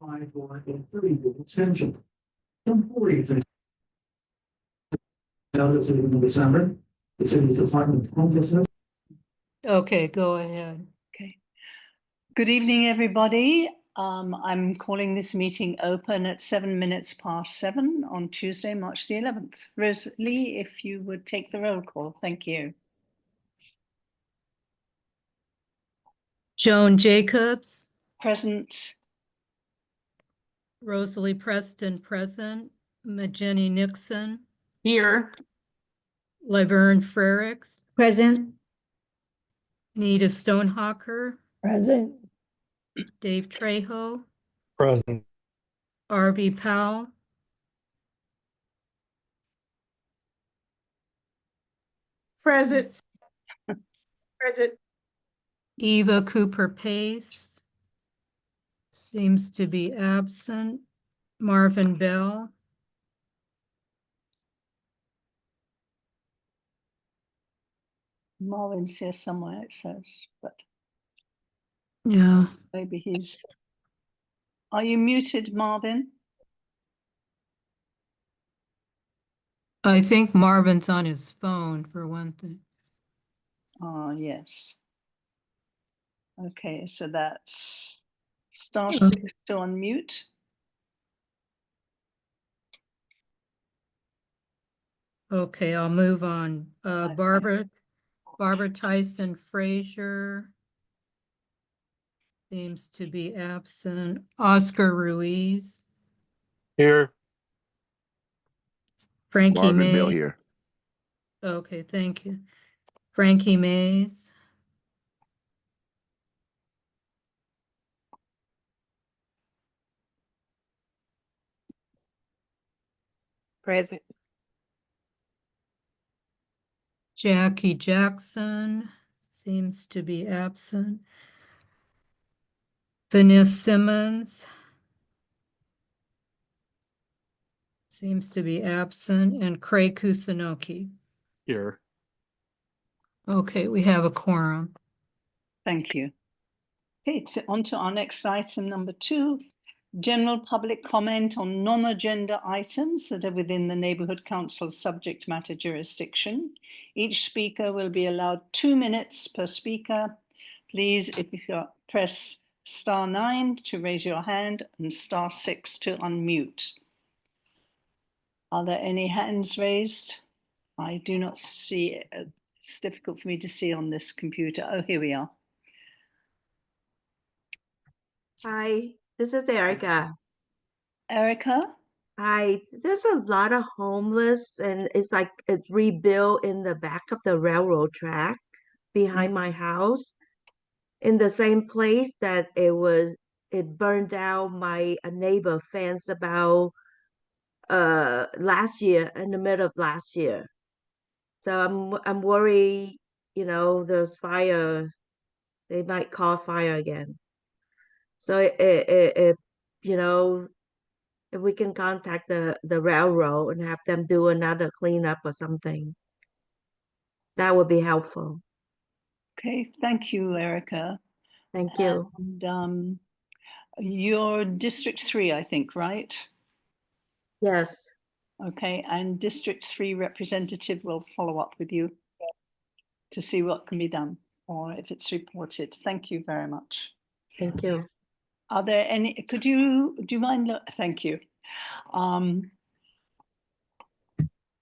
for a 30-day extension. Some 40 others in December. The city's Department of Homelessness. Okay, go ahead. Okay. Good evening, everybody. I'm calling this meeting open at 7:07 on Tuesday, March the 11th. Rosalie, if you would take the roll call, thank you. Joan Jacobs, Present. Rosalie Preston, present. Jenny Nixon, Here. Laverne Frericks, Present. Nita Stonehawker, Present. Dave Trejo, Present. R.B. Powell, Present. Present. Eva Cooper Pace, seems to be absent. Marvin Bell, Marvin's here somewhere, it says, but yeah. maybe he's. Are you muted, Marvin? I think Marvin's on his phone for one thing. Ah, yes. Okay, so that's star Okay. 6 to unmute. Okay, I'll move on. Barbara Tyson Frazier seems to be absent. Oscar Ruiz, Here. Frankie Marvin Bell May. here. Okay, thank you. Frankie Mays, Present. Jackie Jackson seems to be absent. Vanessa Simmons seems to be absent, and Craig Kusunoki. Here. Okay, we have a quorum. Thank you. Okay, so on to our next item, number 2, general public comment on non-agenda items that are within the Neighbourhood Council's subject matter jurisdiction. Each speaker will be allowed 2 minutes per speaker. Please, if you press star 9 to raise your hand and star 6 to unmute. Are there any hands raised? I do not see it. It's difficult for me to see on this computer. Oh, here we are. Hi, this is Erica. Erica? Hi, there's a lot of homeless and it's rebuilt in the back of the railroad track behind my house in the same place that it burned down my neighbor fence about last year, in the middle of last year. So I'm worried, there's fire, they might call fire again. So if we can contact the railroad and have them do another cleanup or something, that would be helpful. Okay, thank you, Erica. Thank you. And you're District 3, I think, right? Yes. Okay, and District 3 representative will follow up with you to see what can be done or if it's reported. Thank you very much. Thank you. Are there any, do you mind? Thank you.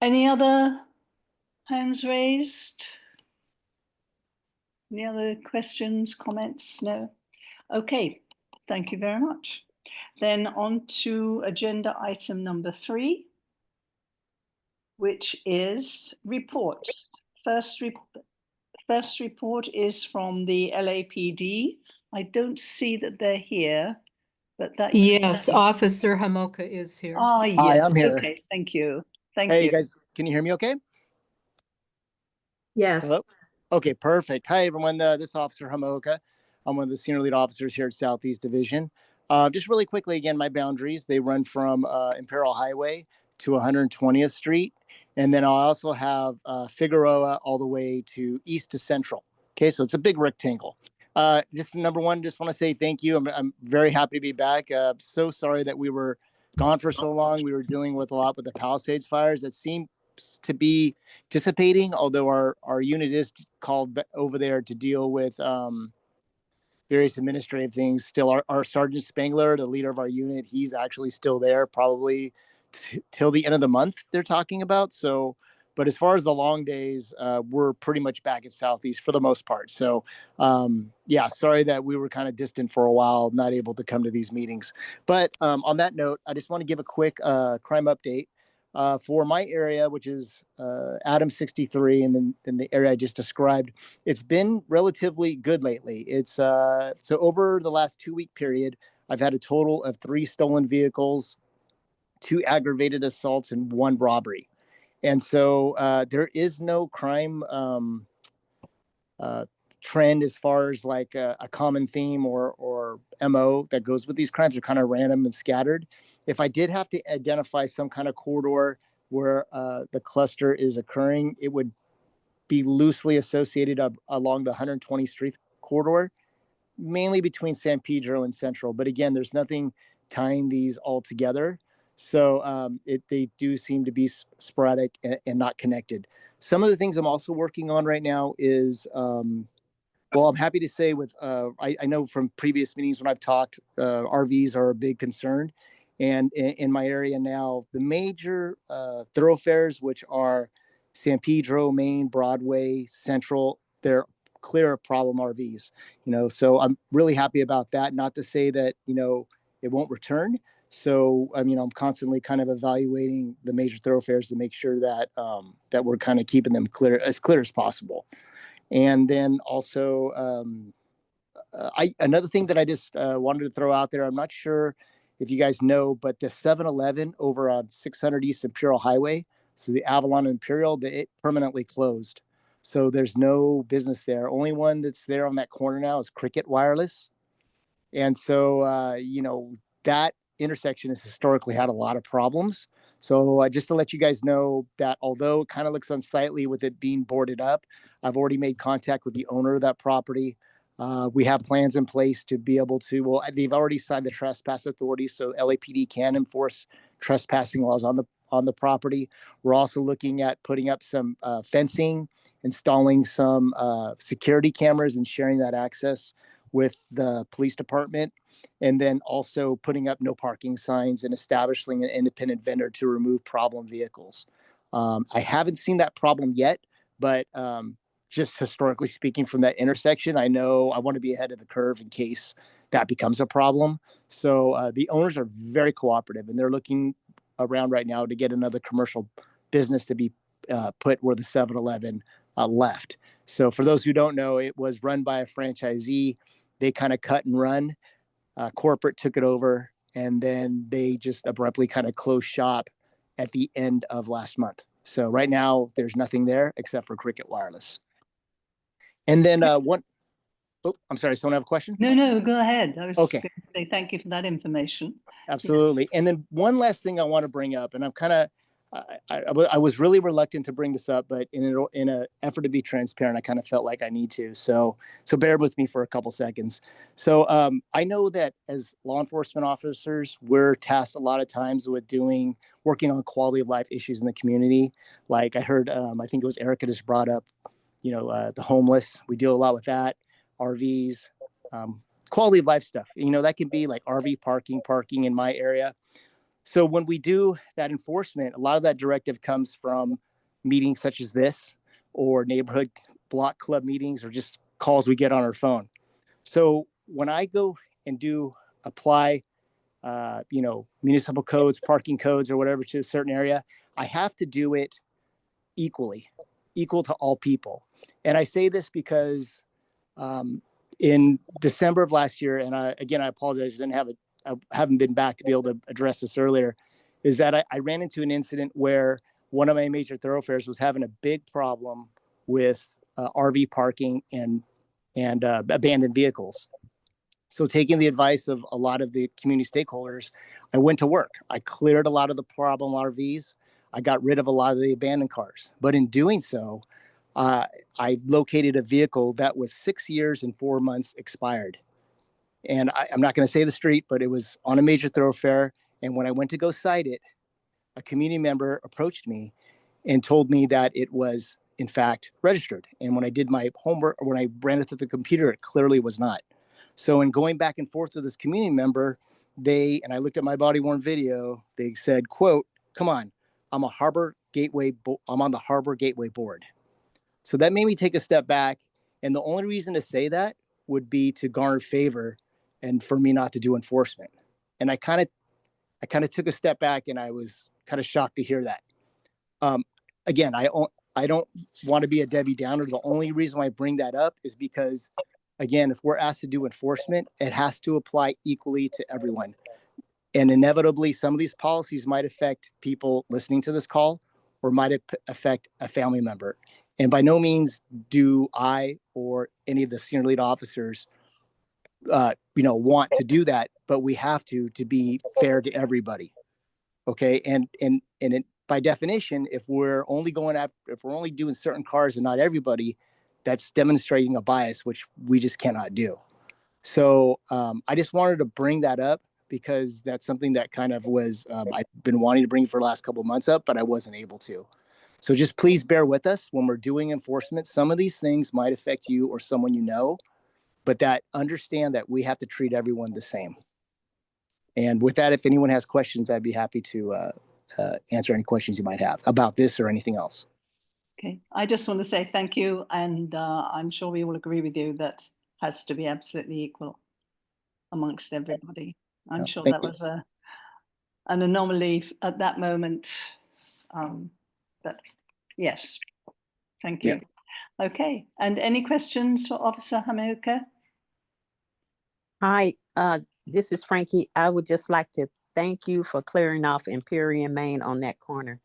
Any other hands raised? Any other questions, comments? No? Okay, thank you very much. Then on to agenda item number 3, which is reports. First report is from the LAPD. I don't see that they're here, but that. Yes, Officer Hamoka is here. Ah, yes. Hi, I'm here. Okay, thank you. Thank Hey, you. guys, can you hear me okay? Yes. Hello? Okay, perfect. Hi, everyone. This is Officer Hamoka. I'm one of the senior lead officers here at Southeast Division. Just really quickly, again, my boundaries, they run from Imperial Highway to 120th Street. And then I'll also have Figueroa all the way to east to central. Okay, so it's a big rectangle. Just number one, just want to say thank you. I'm very happy to be back. So sorry that we were gone for so long. We were dealing with a lot with the Palisades fires that seemed to be dissipating, although our unit is called over there to deal with various administrative things. Still, our Sergeant Spangler, the leader of our unit, he's actually still there, probably till the end of the month. They're talking about. So, but as far as the long days, we're pretty much back at Southeast for the most part. So, yeah, sorry that we were kind of distant for a while, not able to come to these meetings. But on that note, I just want to give a quick crime update. For my area, which is Adam 63, and then in the area I just described, it's been relatively good lately. It's so over the last 2-week period, I've had a total of 3 stolen vehicles, 2 aggravated assaults, and 1 robbery. And so there is no crime trend as far as like a common theme or MO that goes with these crimes. Are kind of random and scattered. If I did have to identify some kind of corridor where the cluster is occurring, it would be loosely associated along the 120th Street corridor, mainly between San Pedro and Central. But again, there's nothing tying these all together. So they do seem to be sporadic and not connected. Some of the things I'm also working on right now is, well, I'm happy to say with, I know from previous meetings when I've talked, RVs are a big concern. And in my area now, the major thoroughfares, which are San Pedro, Main, Broadway, Central, they're clear problem RVs, so I'm really happy about that. Not to say that, it won't return. So, I mean, I'm constantly kind of evaluating the major thoroughfares to make sure that that we're kind of keeping them clear as possible. And then also, another thing that I just wanted to throw out there, I'm not sure if you guys know, but the 7-Eleven over on 600 East Imperial Highway, so the Avalon Imperial, it permanently closed. So there's no business there. Only one that's there on that corner now is Cricket Wireless. And so, that intersection has historically had a lot of problems. So just to let you guys know that although it kind of looks unsightly with it being boarded up, I've already made contact with the owner of that property. We have plans in place to be able to, well, they've already signed the trespass authority, so LAPD can enforce trespassing laws on the property. We're also looking at putting up some fencing, installing some security cameras and sharing that access with the police department, and then also putting up no parking signs and establishing an independent vendor to remove problem vehicles. I haven't seen that problem yet, but just historically speaking from that intersection, I know I want to be ahead of the curve in case that becomes a problem. So the owners are very cooperative, and they're looking around right now to get another commercial business to be put where the 7-Eleven left. So for those who don't know, it was run by a franchisee. They kind of cut and run. Corporate took it over, and then they just abruptly kind of closed shop at the end of last month. So right now there's nothing there except for Cricket Wireless. And then I'm sorry, someone have a question? No, go ahead. I was Okay. going to say thank you for that information. Absolutely. And then one last thing I want to bring up, and I'm kind of, I was really reluctant to bring this up, but in an effort to be transparent, I kind of felt like I need to. So bear with me for a couple seconds. So I know that as law enforcement officers, we're tasked a lot of times with working on quality of life issues in the community. Like I heard, I think it was Erica just brought up, the homeless. We deal a lot with that, RVs, quality of life stuff. That can be like RV parking in my area. So when we do that enforcement, a lot of that directive comes from meetings such as this, or neighborhood block club meetings, or just calls we get on our phone. So when I go and apply, municipal codes, parking codes, or whatever to a certain area, I have to do it equal to all people. And I say this because in December of last year, and I apologize, I haven't been back to be able to address this earlier, is that I ran into an incident where one of my major thoroughfares was having a big problem with RV parking and abandoned vehicles. So taking the advice of a lot of the community stakeholders, I went to work. I cleared a lot of the problem RVs. I got rid of a lot of the abandoned cars. But in doing so, I located a vehicle that was 6 years and 4 months expired. And I'm not going to say the street, but it was on a major thoroughfare. And when I went to go cite it, a community member approached me and told me that it was in fact registered. And when I did my homework, when I ran it through the computer, it clearly was not. So in going back and forth with this community member, and I looked at my body worn video, they said, quote, "Come on, I'm on the Harbor Gateway Board." So that made me take a step back. And the only reason to say that would be to garner favor and for me not to do enforcement. And I kind of took a step back, and I was kind of shocked to hear that. Again, I don't want to be a Debbie Downer. The only reason why I bring that up is because, again, if we're asked to do enforcement, it has to apply equally to everyone. And inevitably, some of these policies might affect people listening to this call or might affect a family member. And by no means do I or any of the senior lead officers, want to do that, but we have to be fair to everybody. Okay. And by definition, if we're only doing certain cars and not everybody, that's demonstrating a bias, which we just cannot do. So I just wanted to bring that up because that's something that kind of was, I've been wanting to bring for the last couple of months up, but I wasn't able to. So just please bear with us when we're doing enforcement. Some of these things might affect you or someone you know, but understand that we have to treat everyone the same. And with that, if anyone has questions, I'd be happy to answer any questions you might have about this or anything else. Okay, I just want to say thank you, and I'm sure we all agree with you that has to be absolutely equal amongst everybody. I'm sure that was an anomaly at that moment, but yes, thank you. Yeah. Okay, and any questions for Officer Hamuka? Hi, this is Frankie. I would just like to thank you for clearing off Imperial Main on that corner.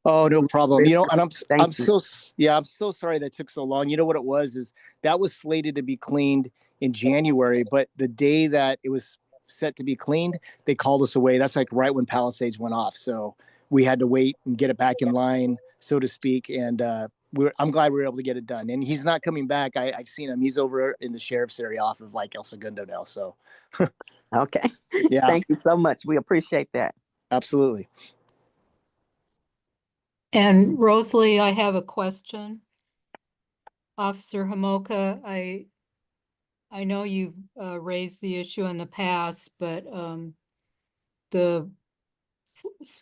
Oh, no problem. And I'm so sorry that took so long. You know what it was is that was slated to be cleaned in January, but the day that it was set to be cleaned, they called us away. That's like right when Palisades went off. So we had to wait and get it back in line, so to speak. And I'm glad we were able to get it done. And he's not coming back. I've seen him. He's over in the sheriff's area off of like El Segundo now. So okay. Yeah. Thank you so much. We appreciate that. Absolutely. And Rosalie, I have a question. Officer Hamoka, I know you've raised the issue in the past, but the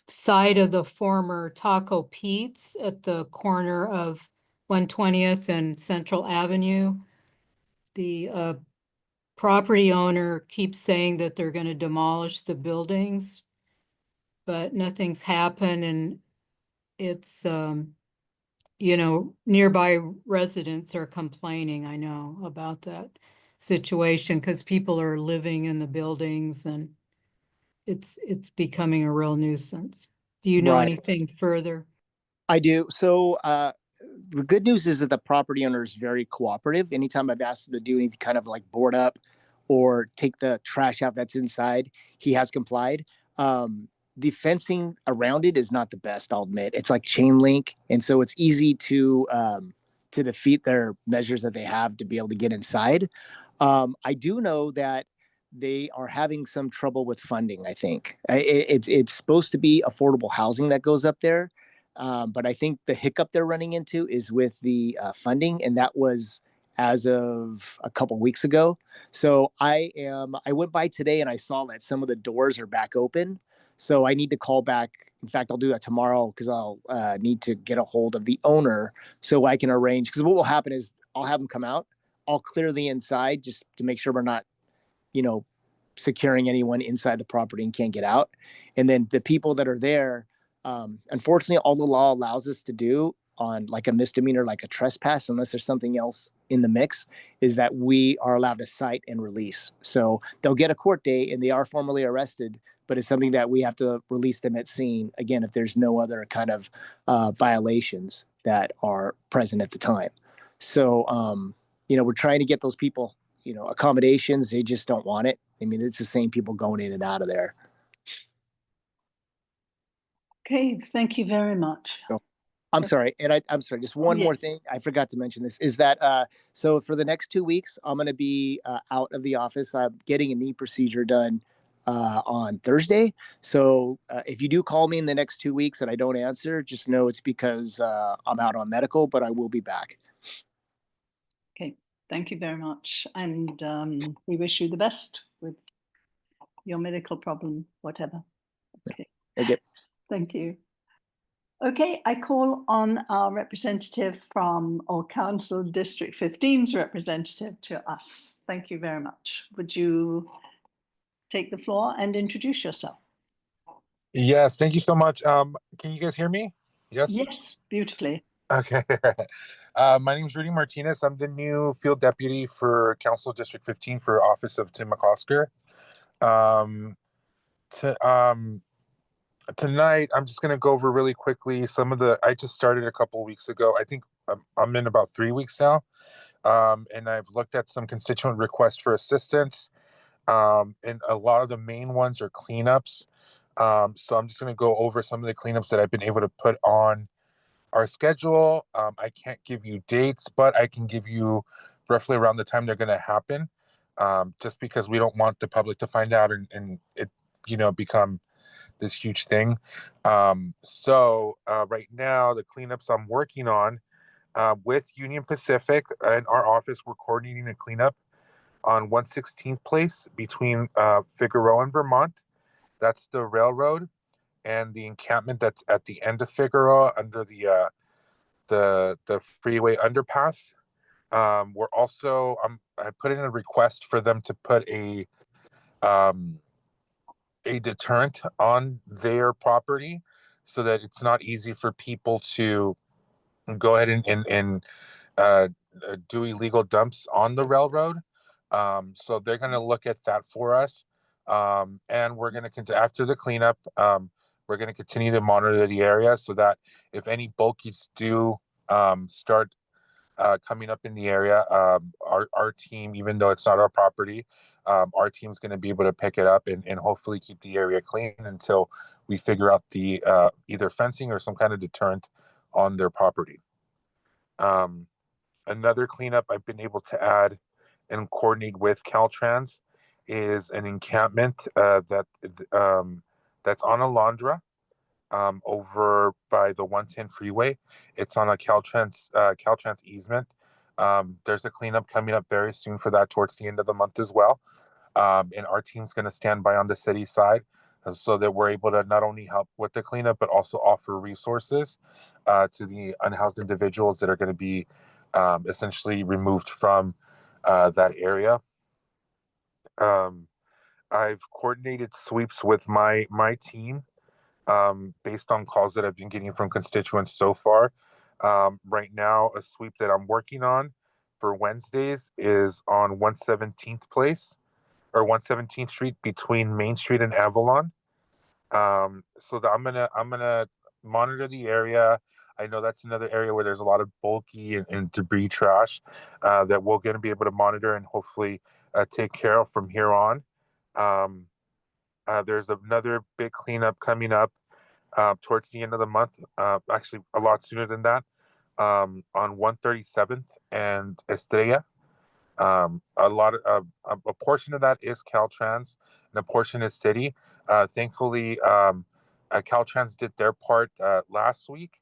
side of the former Taco Pete's at the corner of 120th and Central Avenue, the property owner keeps saying that they're going to demolish the buildings, but nothing's happened, and it's nearby residents are complaining, I know, about that situation because people are living in the buildings and it's becoming a real nuisance. Do you know Right. anything further? I do. So the good news is that the property owner is very cooperative. Anytime I've asked him to do anything kind of like board up or take the trash out that's inside, he has complied. The fencing around it is not the best, I'll admit. It's like chain link. And so it's easy to defeat their measures that they have to be able to get inside. I do know that they are having some trouble with funding, I think. It's supposed to be affordable housing that goes up there. But I think the hiccup they're running into is with the funding, and that was as of a couple weeks ago. So I went by today and I saw that some of the doors are back open. So I need to call back. In fact, I'll do that tomorrow because I'll need to get a hold of the owner so I can arrange. Because what will happen is I'll have them come out. I'll clear the inside just to make sure we're not, securing anyone inside the property and can't get out. And then the people that are there, unfortunately, all the law allows us to do on like a misdemeanor, like a trespass, unless there's something else in the mix, is that we are allowed to cite and release. So they'll get a court date and they are formally arrested, but it's something that we have to release them at scene. Again, if there's no other kind of violations that are present at the time. So, we're trying to get those people, accommodations. They just don't want it. I mean, it's the same people going in and out of there. Okay, thank you very much. Yep. I'm sorry, and I'm sorry. Just one more yes. thing. I forgot to mention this is that so for the next 2 weeks, I'm going to be out of the office. I'm getting a knee procedure done on Thursday. So if you do call me in the next 2 weeks and I don't answer, just know it's because I'm out on medical, but I will be back. Okay, thank you very much. And we wish you the best with your medical problem, whatever. Okay, Okay. thank you. Okay, I call on our representative from, or Council District 15's representative to us. Thank you very much. Would you take the floor and introduce yourself? Yes, thank you so much. Can you guys hear me? Yes? Yes, beautifully. Okay. My name is Rudy Martinez. I'm the new field deputy for Council District 15 for Office of Tim McCosker. Um, Tonight, I'm just going to go over really quickly some of I just started a couple of weeks ago. I think I'm in about 3 weeks now. And I've looked at some constituent requests for assistance. And a lot of the main ones are cleanups. So I'm just going to go over some of the cleanups that I've been able to put on our schedule. I can't give you dates, but I can give you roughly around the time they're going to happen, just because we don't want the public to find out and it, become this huge thing. So right now, the cleanups I'm working on with Union Pacific in our office, we're coordinating a cleanup on 116th Place between Figueroa and Vermont. That's the railroad and the encampment that's at the end of Figueroa under the freeway underpass. We're also I put in a request for them to put a deterrent on their property so that it's not easy for people to go ahead and do illegal dumps on the railroad. So they're going to look at that for us. And we're going to, after the cleanup, we're going to continue to monitor the area so that if any bulkies do start coming up in the area, our team, even though it's not our property, our team's going to be able to pick it up and hopefully keep the area clean until we figure out the either fencing or some kind of deterrent on their property. Another cleanup I've been able to add and coordinate with Caltrans is an encampment that's on Alondra, over by the 110 freeway. It's on a Caltrans easement. There's a cleanup coming up very soon for that towards the end of the month as well. And our team's going to stand by on the city side so that we're able to not only help with the cleanup, but also offer resources to the unhoused individuals that are going to be essentially removed from that area. I've coordinated sweeps with my team based on calls that I've been getting from constituents so far. Right now, a sweep that I'm working on for Wednesdays is on 117th Place or 117th Street between Main Street and Avalon. So that I'm gonna monitor the area. I know that's another area where there's a lot of bulky and debris trash that we're going to be able to monitor and hopefully take care of from here on. There's another big cleanup coming up towards the end of the month, actually a lot sooner than that, on 137th and Estrella. A portion of that is Caltrans and a portion is city. Thankfully, Caltrans did their part last week,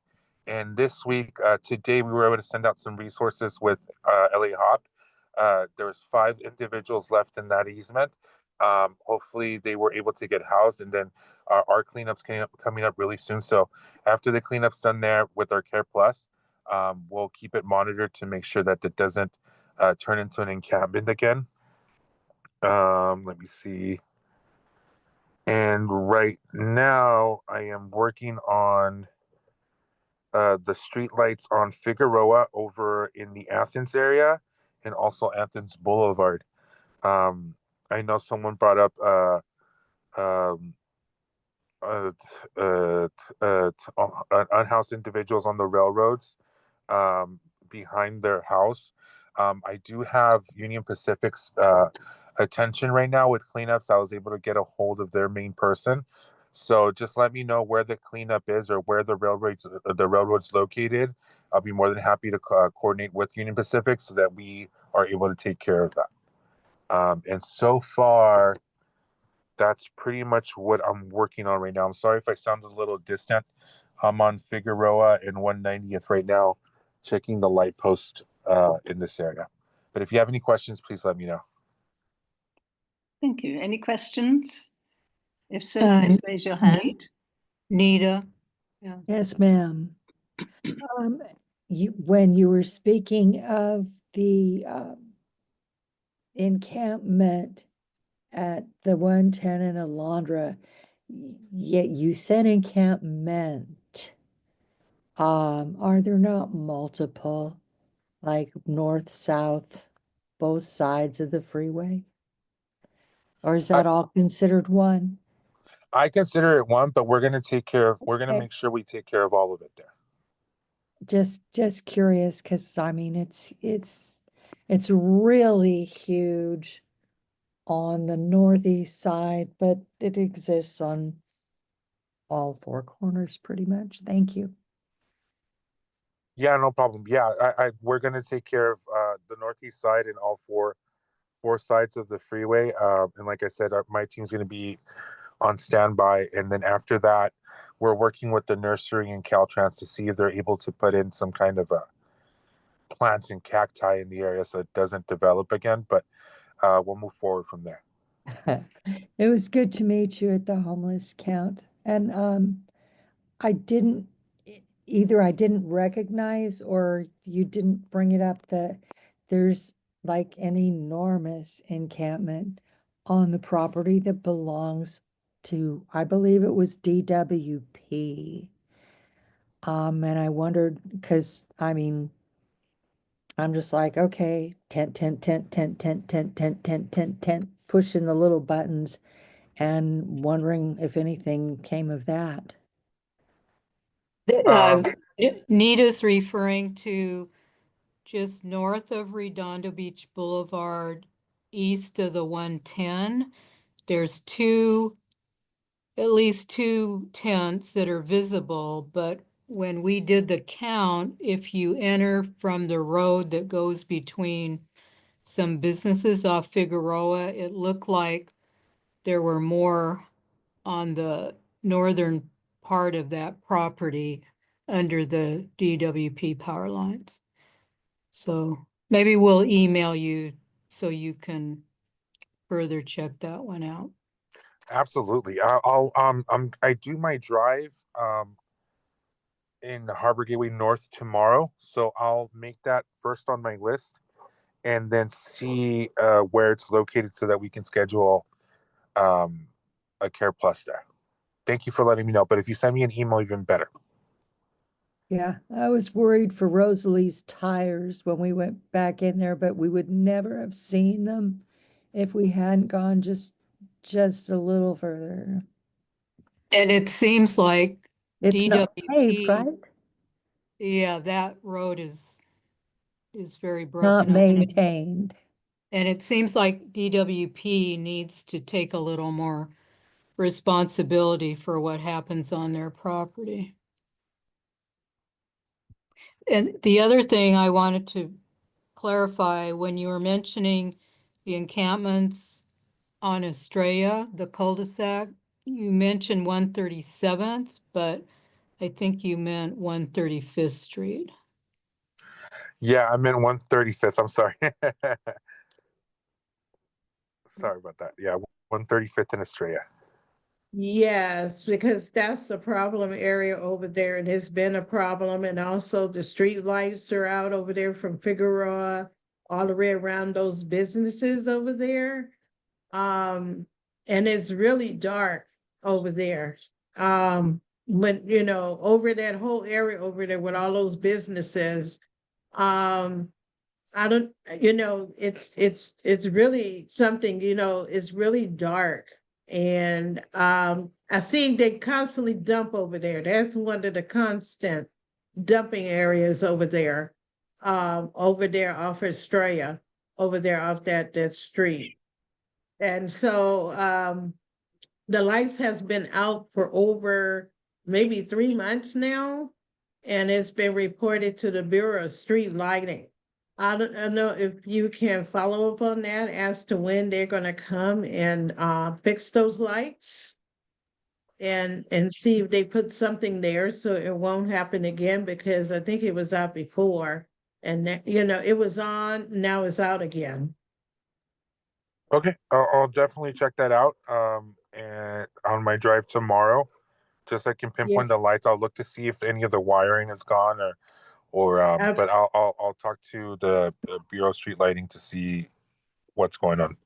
and this week, today, we were able to send out some resources with LA Hop. There was 5 individuals left in that easement. Hopefully they were able to get housed, and then our cleanup's coming up really soon. So after the cleanup's done there with our Care Plus, we'll keep it monitored to make sure that it doesn't turn into an encampment again. Let me see. And right now I am working on the street lights on Figueroa over in the Athens area and also Athens Boulevard. I know someone brought up unhoused individuals on the railroads behind their house. I do have Union Pacific's attention right now with cleanups. I was able to get a hold of their main person. So just let me know where the cleanup is or where the railroad's located. I'll be more than happy to coordinate with Union Pacific so that we are able to take care of that. And so far, that's pretty much what I'm working on right now. I'm sorry if I sound a little distant. I'm on Figueroa and 190th right now, checking the light post in this area. But if you have any questions, please let me know. Thank you. Any questions? If so, Uh, please raise your hand. Nita? Yeah. Yes, ma'am. When you were speaking of the encampment at the 110 in Alondra, yet you said encampment. Are there not multiple, like north, south, both sides of the freeway? Or is that all considered one? I consider it one, but we're going to Okay. make sure we take care of all of it there. Just curious, because I mean it's really huge on the northeast side, but it exists on all four corners pretty much. Thank you. Yeah, no problem. Yeah, we're going to take care of the northeast side and all four sides of the freeway. And like I said, my team's going to be on standby. And then after that, we're working with the nursery and Caltrans to see if they're able to put in some kind of a plants and cacti in the area so it doesn't develop again. But we'll move forward from there. It was good to meet you at the homeless count. And I didn't either I didn't recognize or you didn't bring it up that there's like an enormous encampment on the property that belongs to, I believe it was DWP. And I wondered, because I mean, I'm just like, okay, tent, tent, tent, tent, tent, tent, tent, tent, tent, tent, pushing the little buttons and wondering if anything came of that. Nita's referring to just north of Redondo Beach Boulevard, east of the 110. There's at least two tents that are visible, but when we did the count, if you enter from the road that goes between some businesses off Figueroa, it looked like there were more on the northern part of that property under the DWP power lines. So maybe we'll email you so you can further check that one out. Absolutely. I do my drive in Harbor Gateway North tomorrow, so I'll make that first on my list and then see where it's located so that we can schedule a Care Plus there. Thank you for letting me know. But if you send me an email, even better. Yeah, I was worried for Rosalie's tires when we went back in there, but we would never have seen them if we hadn't gone just a little further. And it seems like It's not paved, DWP, right? yeah, that road is very Not broken up. maintained. And it seems like DWP needs to take a little more responsibility for what happens on their property. And the other thing I wanted to clarify, when you were mentioning the encampments on Estrella, the cul-de-sac, you mentioned 137th, but I think you meant 135th Street. Yeah, I'm in 135th. I'm sorry. Sorry about that. Yeah, 135th in Estrella. Yes, because that's the problem area over there, and it's been a problem, and also the street lights are out over there from Figueroa all the way around those businesses over there. And it's really dark over there. When, you know, over that whole area over there with all those businesses, I don't, you know, it's really something, you know, it's really dark. And I see they constantly dump over there. That's one of the constant dumping areas over there. Over there off Estrella, over there off that street. And so the lights has been out for over maybe 3 months now. And it's been reported to the Bureau of Street Lighting. I don't know if you can follow up on that as to when they're gonna come and fix those lights. And see if they put something there so it won't happen again, because I think it was out before. And that, it was on, now it's out again. Okay, I'll definitely check that out. And on my drive tomorrow, just so I can pinpoint the lights, I'll look to see if any of the wiring is gone but I'll talk to the Bureau of Street Lighting to see what's going on.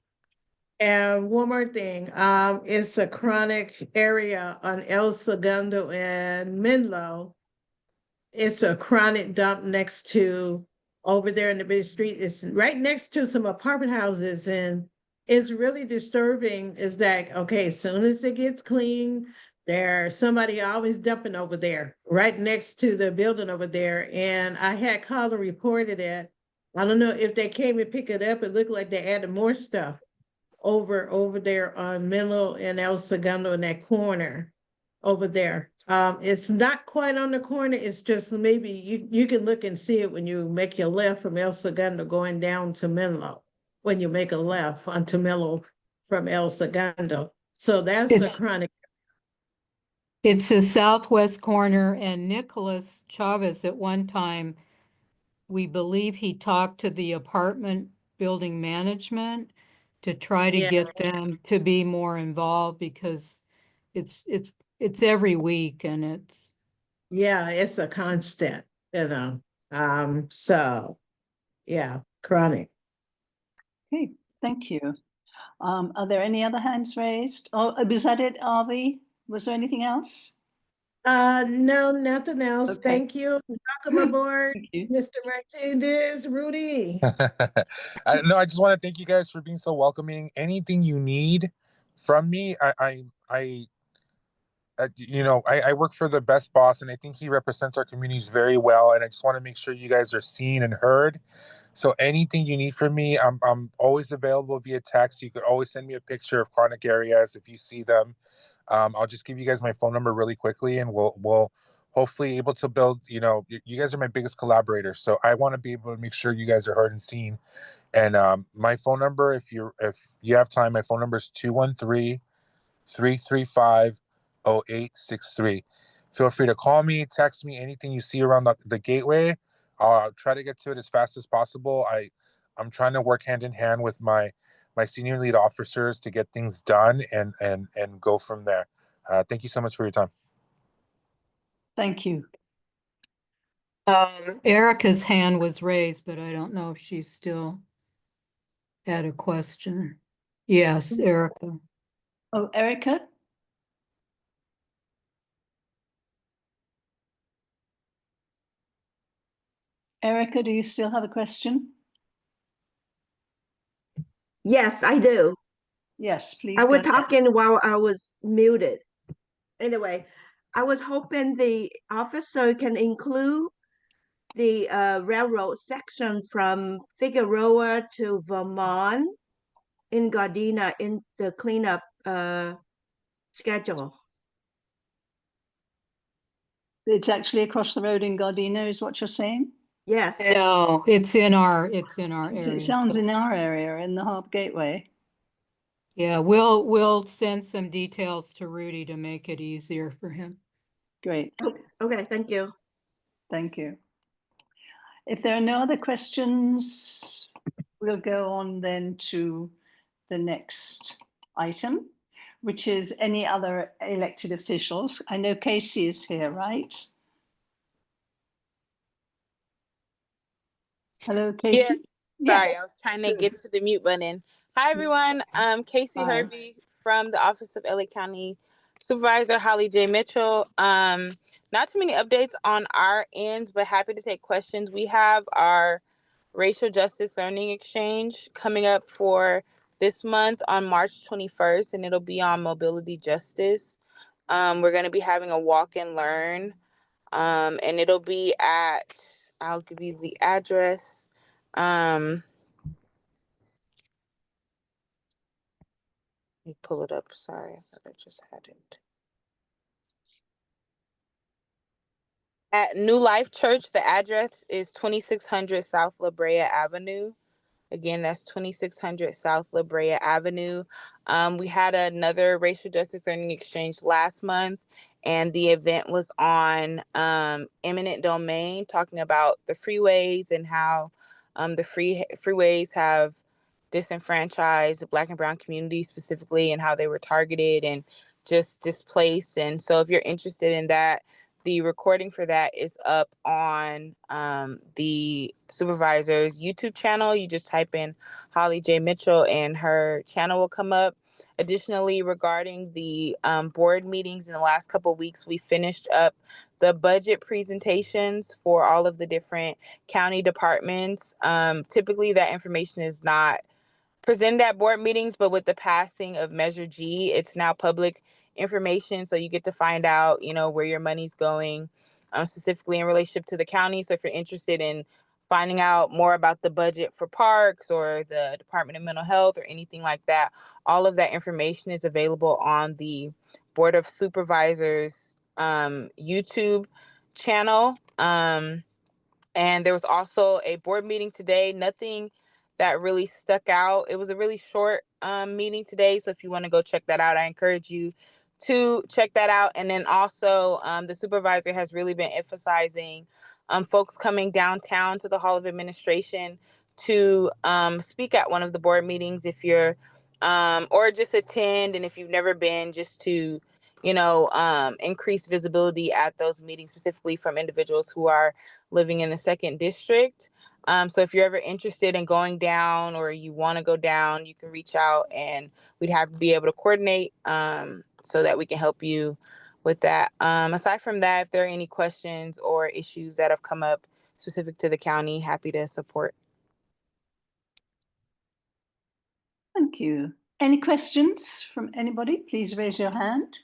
And one more thing, it's a chronic area on El Segundo and Menlo. It's a chronic dump next to, over there in the big street. It's right next to some apartment houses, and it's really disturbing is that, okay, as soon as it gets clean, there's somebody always dumping over there, right next to the building over there. And I had called and reported it. I don't know if they came and picked it up. It looked like they added more stuff over there on Menlo and El Segundo in that corner over there. It's not quite on the corner. It's just maybe you can look and see it when you make your left from El Segundo going down to Menlo. When you make a left onto Menlo from El Segundo. So that's a chronic. It's the southwest corner, and Nicholas Chavez at one time, we believe he talked to the apartment building management to try to Yeah. get them to be more involved, because it's every week and it's. Yeah, it's a constant, so yeah, chronic. Okay, thank you. Are there any other hands raised? Oh, was that it, Avi? Was there anything else? No, nothing else. Okay. Thank you. Welcome aboard, Thank you. Mr. Martinez, Rudy. I just want to thank you guys for being so welcoming. Anything you need from me, I work for the best boss, and I think he represents our communities very well. And I just want to make sure you guys are seen and heard. So anything you need from me, I'm always available via text. You could always send me a picture of chronic areas if you see them. I'll just give you guys my phone number really quickly, and we'll hopefully able to build. You guys are my biggest collaborators, so I want to be able to make sure you guys are heard and seen. And my phone number, if you have time, my phone number is 213-335-0863. Feel free to call me, text me, anything you see around the gateway. I'll try to get to it as fast as possible. I'm trying to work hand in hand with my senior lead officers to get things done and go from there. Thank you so much for your time. Thank you. Erica's hand was raised, but I don't know if she still had a question. Yes, Erica. Oh, Erica? Erica, do you still have a question? Yes, I do. Yes, please. I go was ahead. talking while I was muted. Anyway, I was hoping the officer can include the railroad section from Figueroa to Vermont in Gardena in the cleanup schedule. It's actually across the road in Gardena, is what you're saying? Yes. No, it's in our area. It sounds so- in our area, in the Harp Gateway. Yeah, we'll send some details to Rudy to make it easier for him. Great, Okay, thank you. thank you. If there are no other questions, we'll go on then to the next item, which is any other elected officials. I know Casey is here, right? Hello, Casey? Yes. Sorry, I was trying to get to the mute button. Hi, everyone. Casey Hi. Hervey from the Office of LA County Supervisor Holly J. Mitchell. Not too many updates on our end, but happy to take questions. We have our Racial Justice Learning Exchange coming up for this month on March 21st, and it'll be on mobility justice. We're going to be having a walk and learn, and it'll be I'll give you the address. Let me pull it up. Sorry, I thought I just had it. At New Life Church, the address is 2600 South La Brea Avenue. Again, that's 2600 South La Brea Avenue. We had another racial justice learning exchange last month, and the event was on eminent domain, talking about the freeways and how the freeways have disenfranchised the Black and Brown community specifically, and how they were targeted and just displaced. And so if you're interested in that, the recording for that is up on the supervisor's YouTube channel. You just type in Holly J. Mitchell and her channel will come up. Additionally, regarding the board meetings in the last couple of weeks, we finished up the budget presentations for all of the different county departments. Typically, that information is not presented at board meetings, but with the passing of Measure G, it's now public information. So you get to find out, where your money's going, specifically in relationship to the county. So if you're interested in finding out more about the budget for parks or the Department of Mental Health or anything like that, all of that information is available on the Board of Supervisors YouTube channel. And there was also a board meeting today. Nothing that really stuck out. It was a really short meeting today. So if you want to go check that out, I encourage you to check that out. And then also the supervisor has really been emphasizing folks coming downtown to the Hall of Administration to speak at one of the board meetings if you're, or just attend. And if you've never been, just to, increase visibility at those meetings, specifically from individuals who are living in the 2nd District. So if you're ever interested in going down or you want to go down, you can reach out and we'd have to be able to coordinate so that we can help you with that. Aside from that, if there are any questions or issues that have come up specific to the county, happy to support. Thank you. Any questions from anybody? Please raise your hand.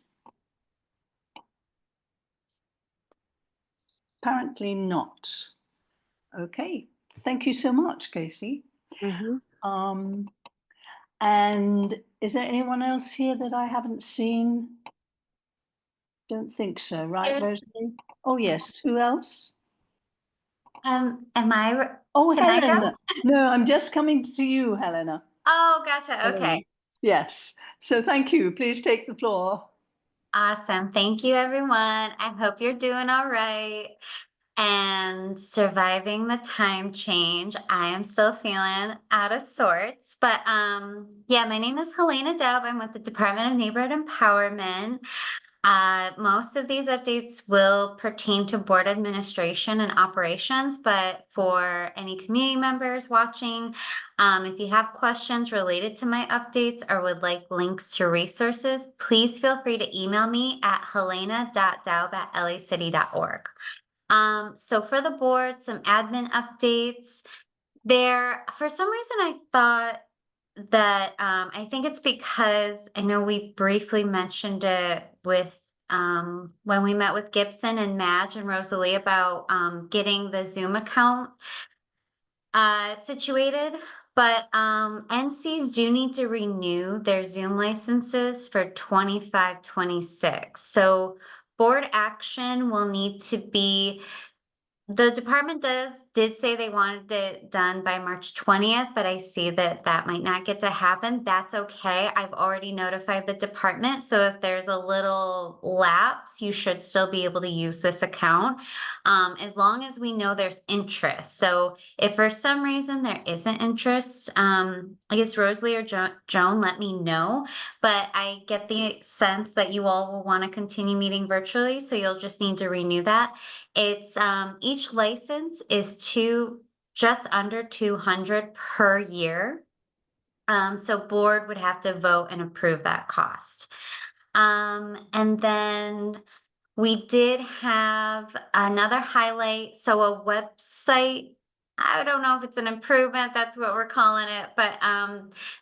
Apparently not. Okay, thank you so much, Casey. And is there anyone else here that I haven't seen? Don't think so, right, Rosalie? Oh, yes. Who else? Am I? Oh, Can I go? Helena. No, I'm just coming to you, Helena. Oh, gotcha. Helena. Okay. Yes. So thank you. Please take the floor. Awesome. Thank you, everyone. I hope you're doing all right and surviving the time change. I am still feeling out of sorts, but yeah, my name is Helena Dowd. I'm with the Department of Neighborhood Empowerment. Most of these updates will pertain to board administration and operations, but for any community members watching, if you have questions related to my updates or would like links to resources, please feel free to email me at helena.daub@lacity.org. So for the board, some admin updates. For some reason, I thought that I think it's because I know we briefly mentioned it with when we met with Gibson and Madge and Rosalie about getting the Zoom account situated. But NCs do need to renew their Zoom licenses for 25-26. So board action will need to be, the department did say they wanted it done by March 20th, but I see that that might not get to happen. That's okay. I've already notified the department. So if there's a little lapse, you should still be able to use this account as long as we know there's interest. So if for some reason there isn't interest, I guess Rosalie or Joan, let me know. But I get the sense that you all will want to continue meeting virtually. So you'll just need to renew that. It's each license is just under 200 per year. So board would have to vote and approve that cost. And then we did have another highlight. So a website I don't know if it's an improvement, that's what we're calling it, but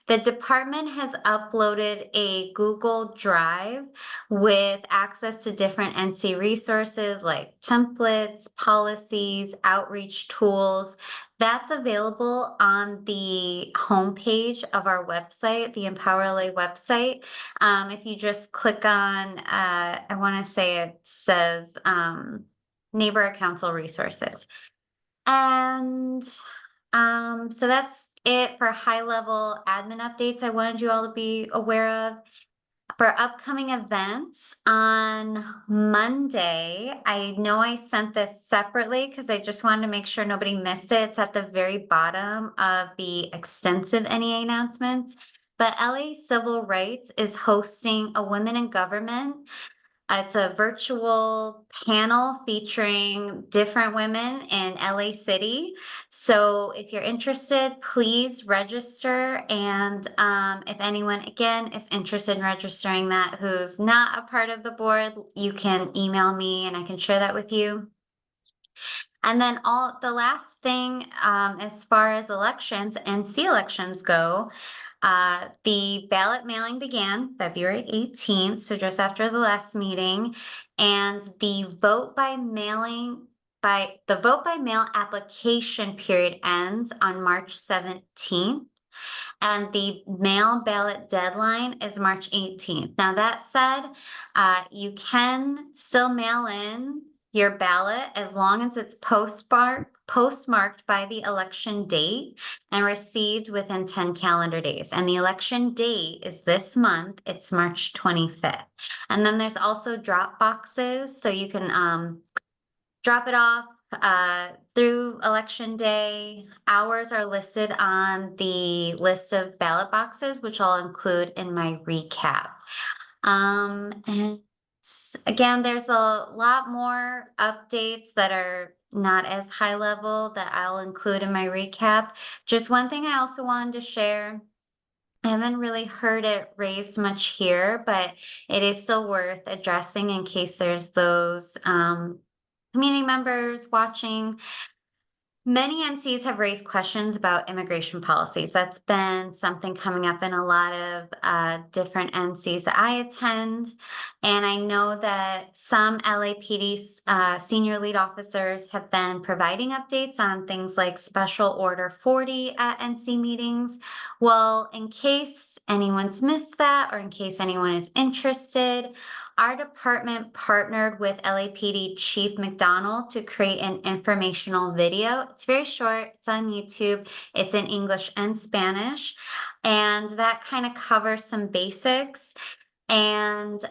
the department has uploaded a Google Drive with access to different NC resources like templates, policies, outreach tools. That's available on the homepage of our website, the Empower LA website. If you just click on, I want to say it says Neighborhood Council Resources. And so that's it for high level admin updates I wanted you all to be aware of. For upcoming events on Monday, I know I sent this separately because I just wanted to make sure nobody missed it. It's at the very bottom of the extensive NEA announcements. But LA Civil Rights is hosting a Women in Government. It's a virtual panel featuring different women in LA City. So if you're interested, please register. And if anyone, again, is interested in registering that who's not a part of the board, you can email me and I can share that with you. And then the last thing, as far as elections, NC elections go, the ballot mailing began February 18th, so just after the last meeting, and the vote by mail application period ends on March 17th. And the mail ballot deadline is March 18th. Now that said, you can still mail in your ballot as long as it's postmarked by the election date and received within 10 calendar days. And the election date is this month, it's March 25th. And then there's also drop boxes, so you can drop it off through election day. Hours are listed on the list of ballot boxes, which I'll include in my recap. And again, there's a lot more updates that are not as high level that I'll include in my recap. Just one thing I also wanted to share. I haven't really heard it raised much here, but it is still worth addressing in case there's those community members watching. Many NCs have raised questions about immigration policies. That's been something coming up in a lot of different NCs that I attend. And I know that some LAPD senior lead officers have been providing updates on things like Special Order 40 at NC meetings. Well, in case anyone's missed that or in case anyone is interested, our department partnered with LAPD Chief McDonald to create an informational video. It's very short, it's on YouTube, it's in English and Spanish, and that kind of covers some basics. And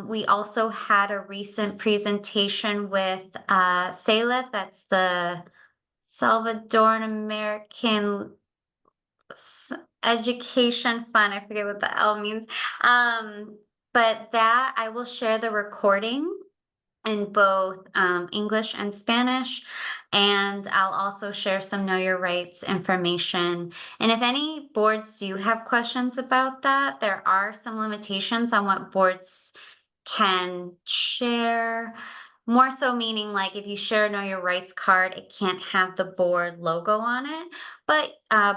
we also had a recent presentation with SALIF, that's the Salvadoran American Education Fund. I forget what the L means. But that I will share the recording in both English and Spanish. And I'll also share some Know Your Rights information. And if any boards do have questions about that, there are some limitations on what boards can share. More so meaning like if you share a Know Your Rights card, it can't have the board logo on it, but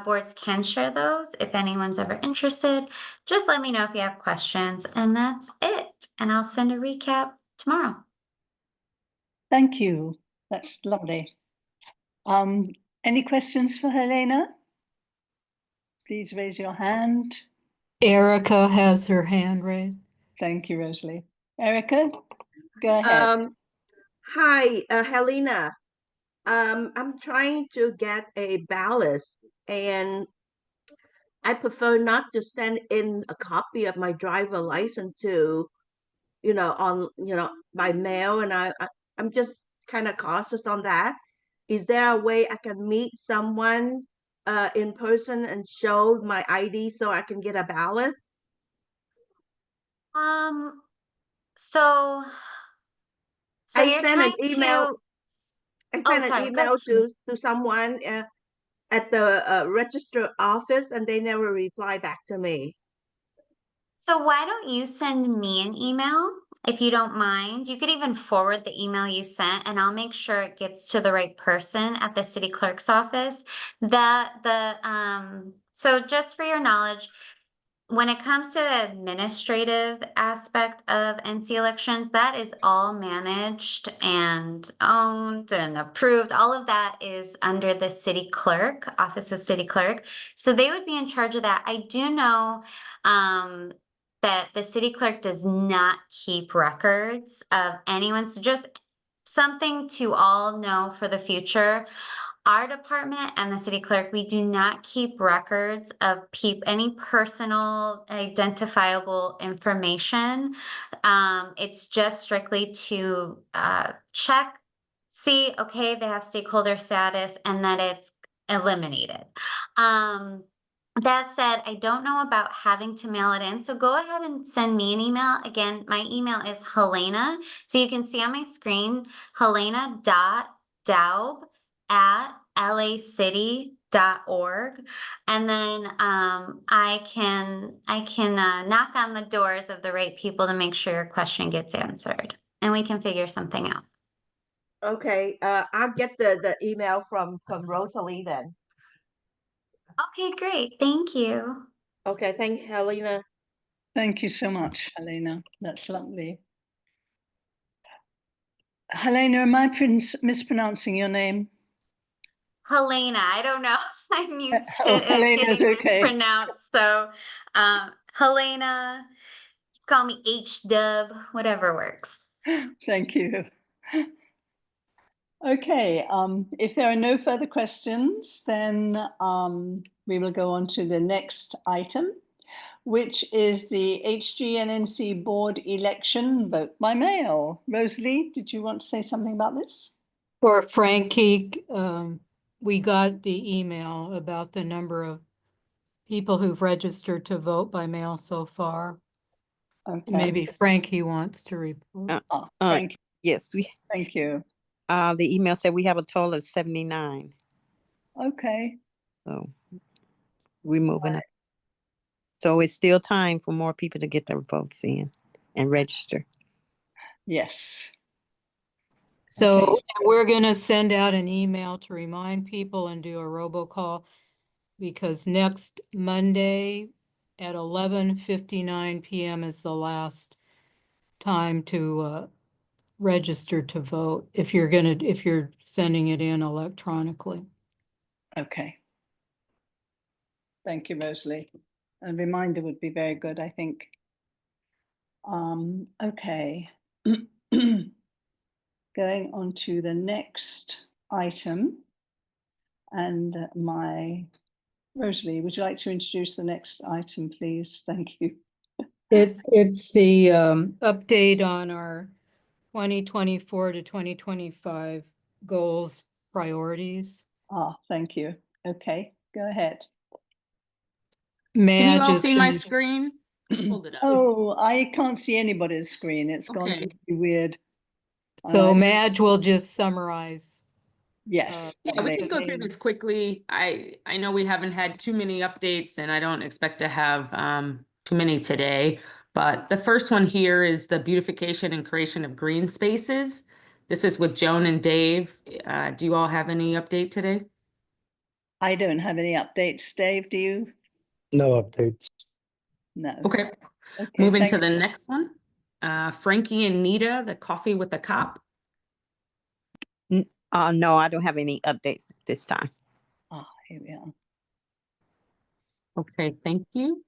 boards can share those. If anyone's ever interested, just let me know if you have questions, and that's it. And I'll send a recap tomorrow. Thank you. That's lovely. Any questions for Helena? Please raise your hand. Erica has her hand raised. Thank you, Rosalie. Erica, go ahead. Hi, Helena. I'm trying to get a ballot, and I prefer not to send in a copy of my driver license to, by mail, and I'm just kind of cautious on that. Is there a way I can meet someone in person and show my ID so I can get a ballot? So I you're sent an trying email. to. I Oh, sent an sorry, go email ahead. to someone at the register office, and they never replied back to me. So why don't you send me an email if you don't mind. You could even forward the email you sent and I'll make sure it gets to the right person at the city clerk's office. So just for your knowledge, when it comes to the administrative aspect of NC elections, that is all managed and owned and approved. All of that is under the city clerk, Office of City Clerk. So they would be in charge of that. I do know that the city clerk does not keep records of anyone. So just something to all know for the future. Our department and the city clerk, we do not keep records of any personal identifiable information. It's just strictly to check, see, okay, they have stakeholder status and that it's eliminated. That said, I don't know about having to mail it in. So go ahead and send me an email. Again, my email is Helena. So you can see on my screen, helena.daub@lacity.org. And then I can knock on the doors of the right people to make sure your question gets answered. And we can figure something out. Okay, I'll get the email from Rosalie then. Okay, great. Thank you. Okay, thank you, Helena. Thank you so much, Helena. That's lovely. Helena, am I mispronouncing your name? Helena, I don't know. I'm used to Oh, it Helena's getting okay. mispronounced. So, Helena, call me H-Dub, whatever works. Thank you. Okay, if there are no further questions, then we will go on to the next item, which is the HGNNC board election vote by mail. Rosalie, did you want to say something about this? For Frankie, we got the email about the number of people who've registered to vote by mail so far. Okay. Maybe Frankie wants to report. Thank you. Yes, Thank you. the email said we have a total of 79. Okay. So we're moving up. So it's still time for more people to get their votes in and register. Yes. So Okay. we're gonna send out an email to remind people and do a robocall because next Monday at 11:59 PM is the last time to register to vote if you're sending it in electronically. Okay. Thank you, Rosalie. A reminder would be very good, I think. Okay. Going on to the next item. And Rosalie, would you like to introduce the next item, please? Thank you. It's the update on our 2024 to 2025 goals, priorities. Thank you. Okay, go ahead. May Can I you all just see my finish? screen? Hold it up. Oh, I can't see anybody's screen. It's gone Okay. really weird. So Madge will just summarize. Yes. Yeah, we they- can go through this quickly. I know we haven't had too many updates and I don't expect to have too many today. But the first one here is the beautification and creation of green spaces. This is with Joan and Dave. Do you all have any update today? I don't have any updates. Dave, do you? No updates. No. Okay. Okay, Moving thank to the next one. Frankie and Nita, the coffee with the cop. No, I don't have any updates this time. Here we are. Okay, thank you.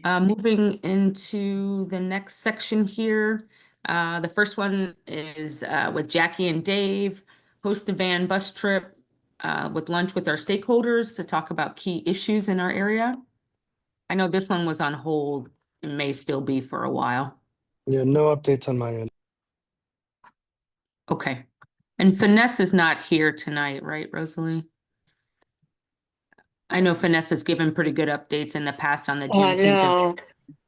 Moving into the next section here. The first one is with Jackie and Dave, host a van bus trip with lunch with our stakeholders to talk about key issues in our area. I know this one was on hold and may still be for a while. Yeah, no updates on my end. Okay. And Finesse is not here tonight, right, Rosalie? I know Finesse has given pretty good updates in the past on the Juneteenth. No,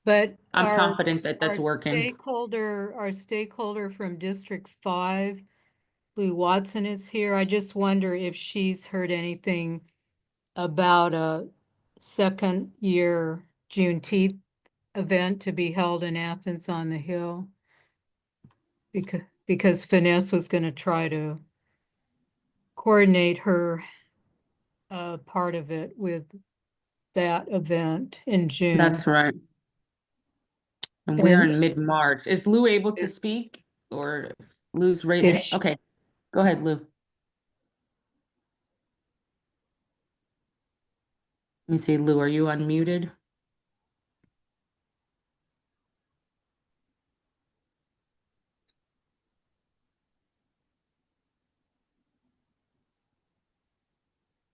but I'm our- confident that that's our working. Our stakeholder from District 5, Lou Watson, is here. I just wonder if she's heard anything about a second year Juneteenth event to be held in Athens on the Hill. because Finesse was gonna try to coordinate her part of it with that event in June. That's right. And we are in And mid-March. Is Lou able to speak or Lou's If raised? she- Okay, go ahead, Lou. Let me see, Lou, are you unmuted?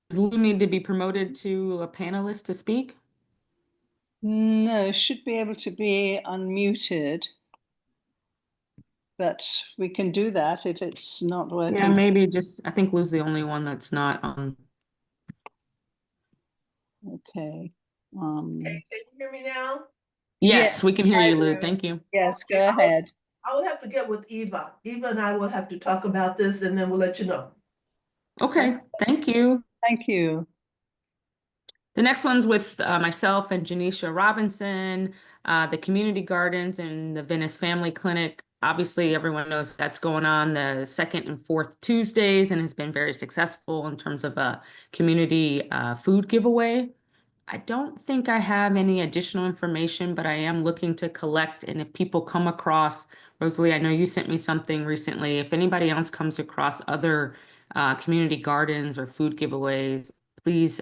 Does Lou need to be promoted to a panelist to speak? No, should be able to be unmuted. But we can do that if it's not working. Yeah, maybe just, I think Lou's the only one that's not on. Okay. Can you hear me now? Yes, we can hear you, Lou. do. Thank you. Yes, go ahead. I will have to get with Eva. Eva and I will have to talk about this and then we'll let you know. Okay, thank you. Thank you. The next one's with myself and Janisha Robinson, the community gardens and the Venice Family Clinic. Obviously, everyone knows that's going on the second and fourth Tuesdays and has been very successful in terms of a community food giveaway. I don't think I have any additional information, but I am looking to collect. And if people come across, Rosalie, I know you sent me something recently. If anybody else comes across other community gardens or food giveaways, please,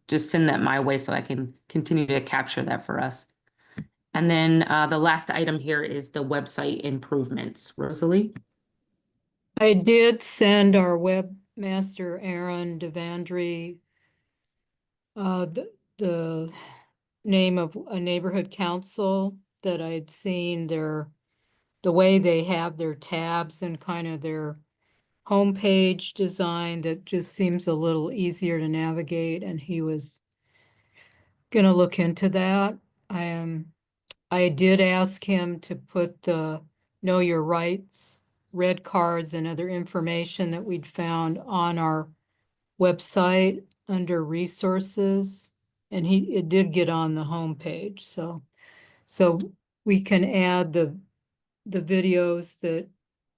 just send that my way so I can continue to capture that for us. And then the last item here is the website improvements. Rosalie? I did send our webmaster, Aaron Devandry, the name of a neighborhood council that I'd seen the way they have their tabs and kind of their homepage design that just seems a little easier to navigate, and he was gonna look into that. I did ask him to put the Know Your Rights, red cards and other information that we'd found on our website under resources. And it did get on the homepage, so we can add the videos that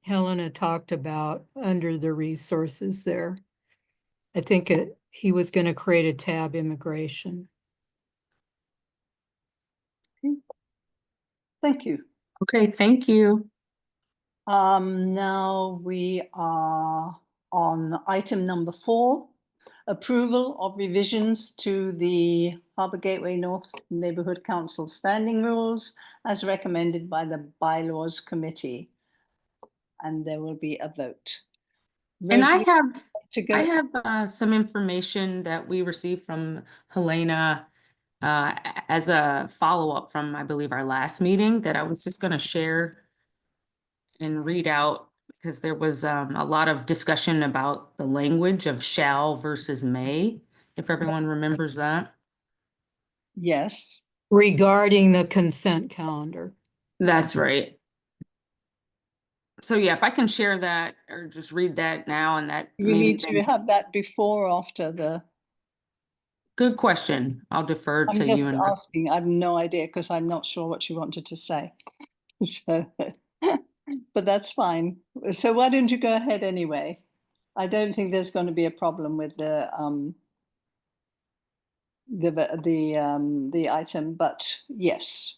Helena talked about under the resources there. I think he was gonna create a tab immigration. Thank you. Okay, thank you. Now we are on item number 4, approval of revisions to the Harbour Gateway North Neighbourhood Council standing rules as recommended by the Bylaws Committee. And there will be a vote. And I Rosalie, have some information that we received from Helena as a follow-up from, I believe, our last meeting that I was just going to share and read out because there was a lot of discussion about the language of shall versus may, if everyone remembers that. Yes. Regarding the consent calendar. That's right. So yeah, if I can share that or just read that now and that We maybe need to then- have that before or after the. Good question. I'll defer I'm to you just and asking. I have no idea because I'm not sure what she wanted to say. So, but that's fine. So why don't you go ahead anyway? I don't think there's going to be a problem with the item, but yes.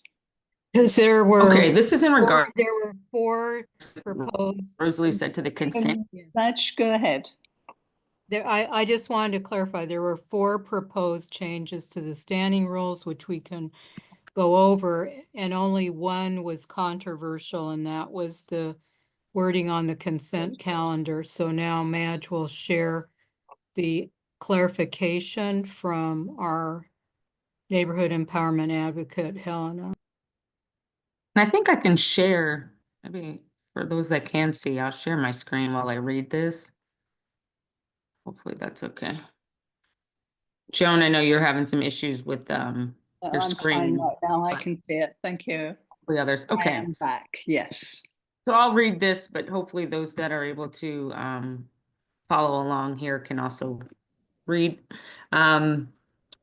Because there were. Okay, this is in regard. There were 4 proposed. Rosalie said to the consent. Match, go ahead. I just wanted to clarify, there were 4 proposed changes to the standing rules, which we can go over, and only one was controversial, and that was the wording on the consent calendar. So now Madge will share the clarification from our neighborhood empowerment advocate, Helena. I think I can share, maybe for those that can see, I'll share my screen while I read this. Hopefully that's okay. Joan, I know you're having some issues with your I'm screen. fine right now. I but can see it. Thank you. The others, I okay. am back. Yes. So I'll read this, but hopefully those that are able to follow along here can also read.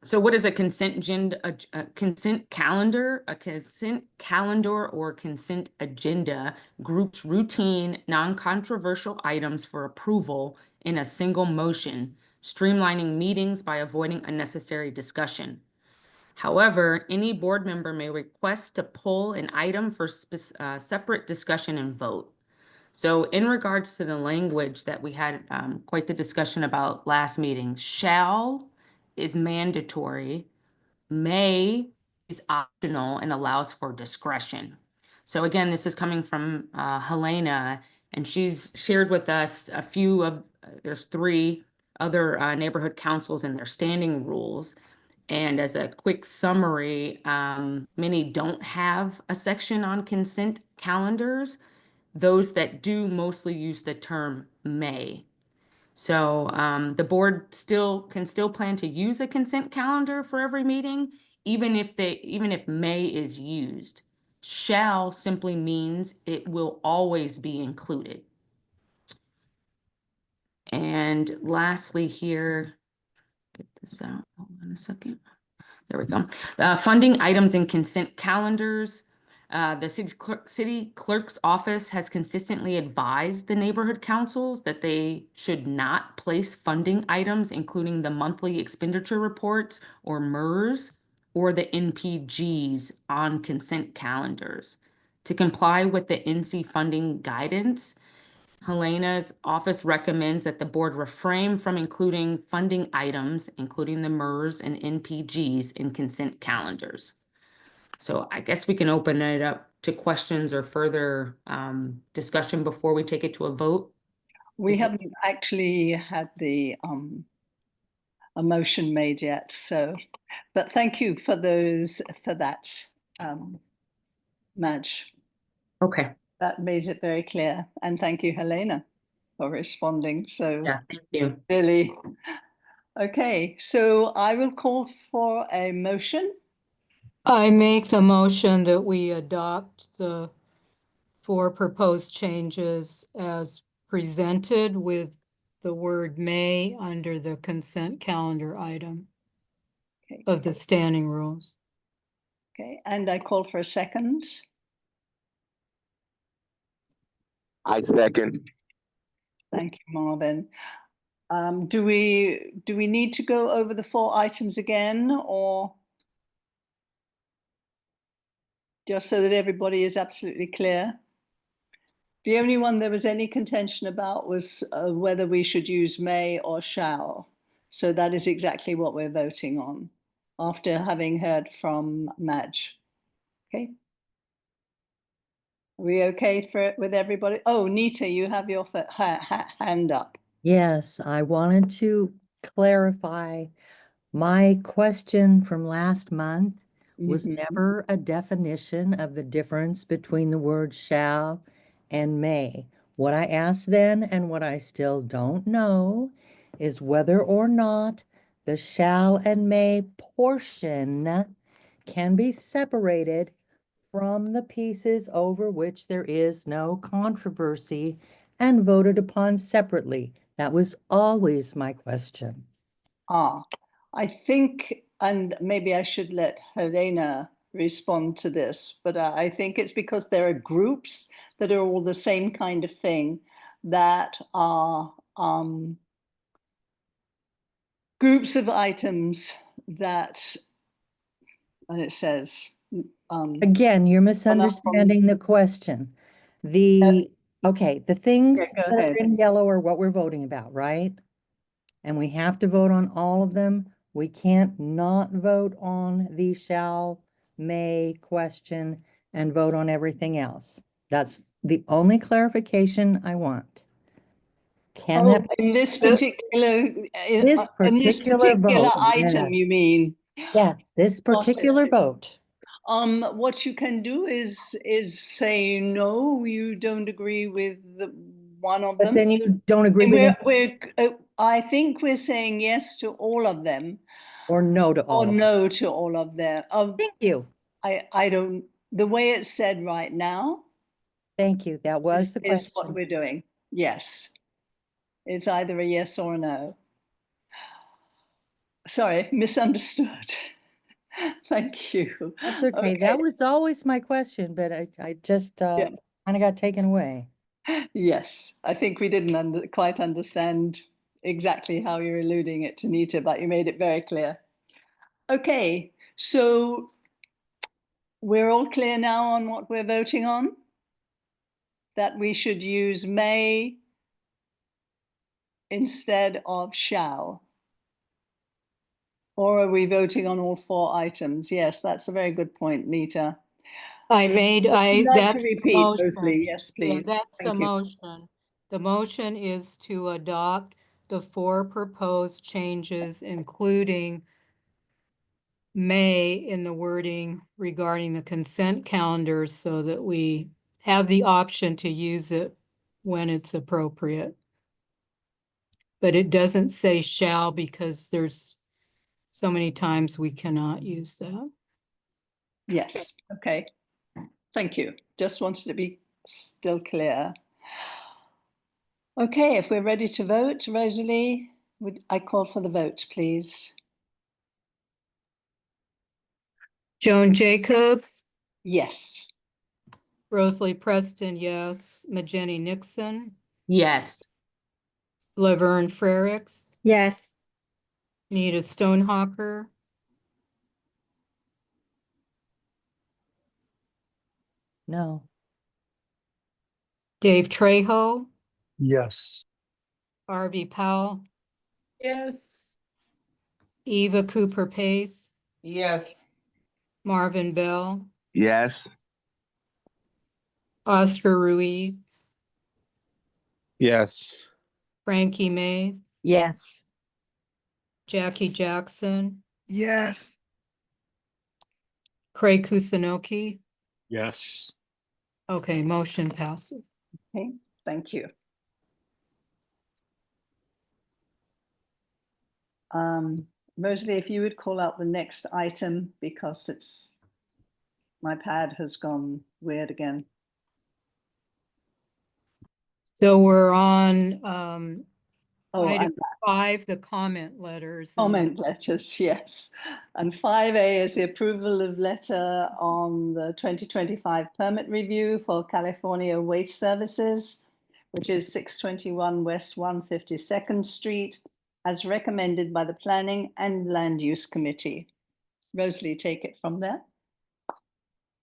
So what is a consent agenda, a consent calendar? A consent calendar or consent agenda groups routine, non-controversial items for approval in a single motion, streamlining meetings by avoiding unnecessary discussion. However, any board member may request to pull an item for separate discussion and vote. So in regards to the language that we had quite the discussion about last meeting, shall is mandatory, may is optional and allows for discretion. So again, this is coming from Helena, and she's shared with us a few of, there's 3 other neighborhood councils and their standing rules. And as a quick summary, many don't have a section on consent calendars. Those that do mostly use the term may. So the board can still plan to use a consent calendar for every meeting, even if may is used. Shall simply means it will always be included. And lastly here, get this out, hold on a second. There we go. Funding items in consent calendars. The city clerk's office has consistently advised the neighborhood councils that they should not place funding items, including the monthly expenditure reports or MERS or the NPGs on consent calendars. To comply with the NC funding guidance, Helena's office recommends that the board refrain from including funding items, including the MERS and NPGs, in consent calendars. So I guess we can open it up to questions or further discussion before we take it to a vote. We haven't actually had the a motion made yet, so, but thank you for that, Madge. Okay. That made it very clear. And thank you, Helena, for responding. So Yeah, thank you. really, okay, so I will call for a motion. I make the motion that we adopt the 4 proposed changes as presented with the word may under the consent calendar item Okay. of the standing rules. Okay, and I call for a second. I second. Thank you, Marvin. Do we need to go over the 4 items again, or just so that everybody is absolutely clear? The only one there was any contention about was whether we should use may or shall. So that is exactly what we're voting on after having heard from Madge. Okay. Are we okay with everybody? Oh, Nita, you have your hand up. Yes, I wanted to clarify my question from last month was Mhm. never a definition of the difference between the word shall and may. What I asked then and what I still don't know is whether or not the shall and may portion can be separated from the pieces over which there is no controversy and voted upon separately. That was always my question. I think, and maybe I should let Helena respond to this, but I think it's because there are groups that are all the same kind of thing that are groups of items that, and it says, Again, you're misunderstanding the question. Okay, the things Yeah, go that are ahead. in yellow are what we're voting about, right? And we have to vote on all of them. We can't not vote on the shall, may question and vote on everything else. That's the only clarification I want. Can that, in this particular, this particular vote, item, you mean? yes, this particular vote. What you can do is say no, you don't agree with one of But them. then you don't agree And with it I think we're saying yes to all of them or no to all or of them. no to all of them. Thank you. I don't, the way it's said right now Thank you. That was the is what question. we're doing. Yes. It's either a yes or a no. Sorry, misunderstood. Thank you. That's okay. That was always my question, but I just kind of got taken away. Yes, I think we didn't quite understand exactly how you're alluding it to Nita, but you made it very clear. Okay, so we're all clear now on what we're voting on? That we should use may instead of shall? Or are we voting on all 4 items? Yes, that's a very good point, Nita. Would like to that's the repeat, motion. Rosalie. Yes, please. Yeah, that's Thank the you. motion. The motion is to adopt the 4 proposed changes, including may in the wording regarding the consent calendar, so that we have the option to use it when it's appropriate. But it doesn't say shall, because there's so many times we cannot use that. Yes, okay. Thank you. Just wanted to be still clear. Okay, if we're ready to vote, Rosalie, would I call for the vote, please? Joan Jacobs, Yes. Rosalie Preston, yes. Majeni Nixon, Yes. Laverne Frericks, Yes. Nita Stonehawker, No. Dave Trejo, Yes. Harvey Powell, Yes. Eva Cooper Pace, Yes. Marvin Bell, Yes. Oscar Ruiz, Yes. Frankie Mays, Yes. Jackie Jackson, Yes. Craig Kusunoki. Yes. Okay, motion passes. Okay, thank you. Rosalie, if you would call out the next item, because my pad has gone weird again. So we're on item I'm 5, the comment letters. Comment letters, yes. And 5A is the approval of letter on the 2025 permit review for California Waste Services, which is 621 West 152nd Street, as recommended by the Planning and Land Use Committee. Rosalie, take it from there.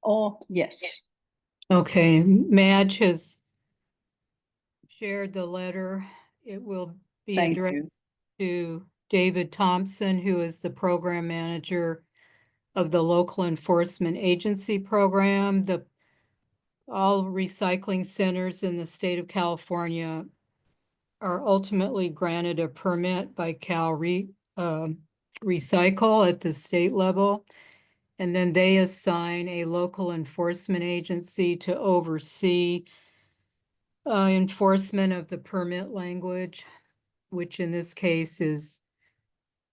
Or yes. Okay, Madge has shared the letter. It will be Thank you. addressed to David Thompson, who is the program manager of the local enforcement agency program. All recycling centers in the state of California are ultimately granted a permit by Recycle at the state level. And then they assign a local enforcement agency to oversee enforcement of the permit language, which in this case is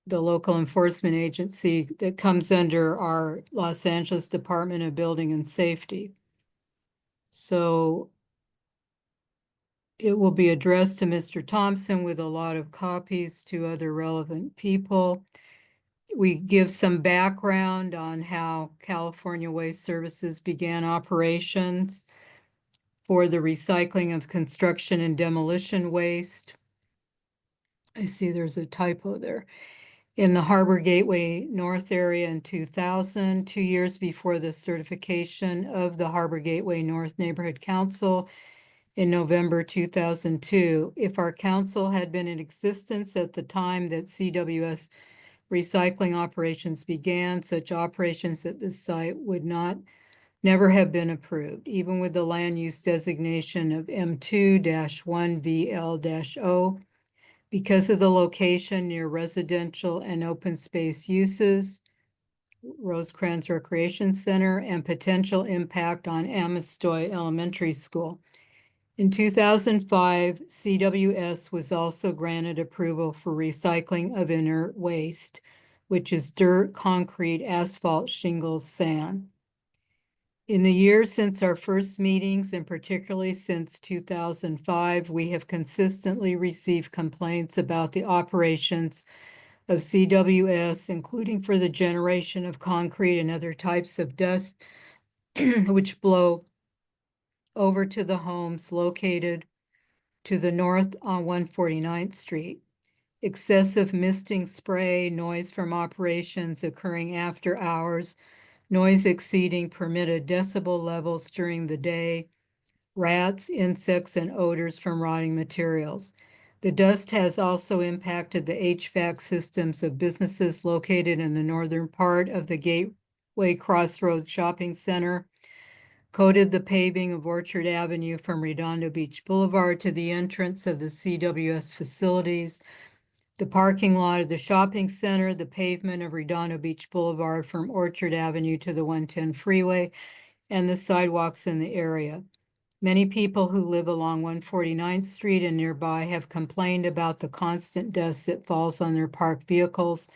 the local enforcement agency that comes under our Los Angeles Department of Building and Safety. So it will be addressed to Mr. Thompson with a lot of copies to other relevant people. We give some background on how California Waste Services began operations for the recycling of construction and demolition waste. I see there's a typo there. In the Harbor Gateway North area in 2000, 2 years before the certification of the Harbor Gateway North Neighborhood Council in November 2002. If our council had been in existence at the time that CWS recycling operations began, such operations at this site would never have been approved, even with the land use designation of M2-1VL-O. Because of the location near residential and open space uses, Rosecrans Recreation Center, and potential impact on Amestoy Elementary School. In 2005, CWS was also granted approval for recycling of inert waste, which is dirt, concrete, asphalt, shingles, sand. In the years since our first meetings, and particularly since 2005, we have consistently received complaints about the operations of CWS, including for the generation of concrete and other types of dust which blow over to the homes located to the north on 149th Street. Excessive misting spray, noise from operations occurring after hours, noise exceeding permitted decibel levels during the day, rats, insects, and odors from rotting materials. The dust has also impacted the HVAC systems of businesses located in the northern part of the Gateway Crossroads Shopping Center, coated the paving of Orchard Avenue from Redondo Beach Boulevard to the entrance of the CWS facilities, the parking lot of the shopping center, the pavement of Redondo Beach Boulevard from Orchard Avenue to the 110 freeway, and the sidewalks in the area. Many people who live along 149th Street and nearby have complained about the constant dust that falls on their parked vehicles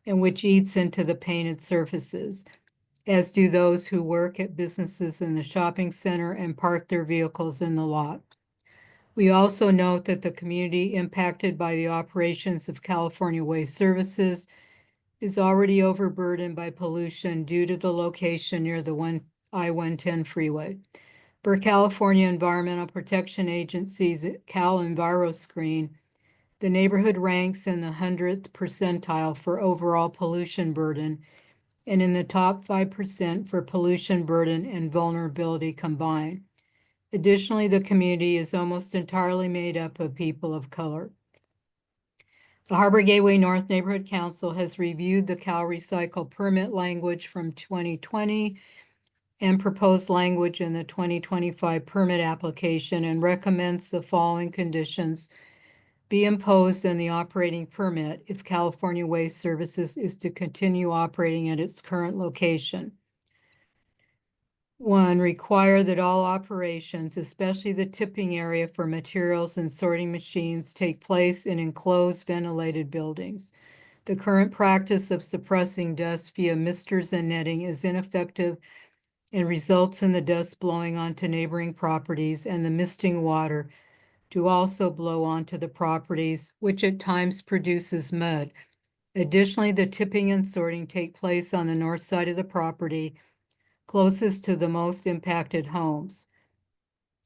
and which eats into the painted surfaces, as do those who work at businesses in the shopping center and park their vehicles in the lot. We also note that the community impacted by the operations of California Waste Services is already overburdened by pollution due to the location near the I-110 freeway. For California Environmental Protection Agency's Cal EnviroScreen, the neighborhood ranks in the 100th percentile for overall pollution burden and in the top 5% for pollution burden and vulnerability combined. Additionally, the community is almost entirely made up of people of color. The Harbor Gateway North Neighborhood Council has reviewed the Cal Recycle permit language from 2020 and proposed language in the 2025 permit application and recommends the following conditions be imposed in the operating permit if California Waste Services is to continue operating at its current location. 1, require that all operations, especially the tipping area for materials and sorting machines, take place in enclosed ventilated buildings. The current practice of suppressing dust via misters and netting is ineffective and results in the dust blowing onto neighboring properties and the misting water to also blow onto the properties, which at times produces mud. Additionally, the tipping and sorting take place on the north side of the property, closest to the most impacted homes.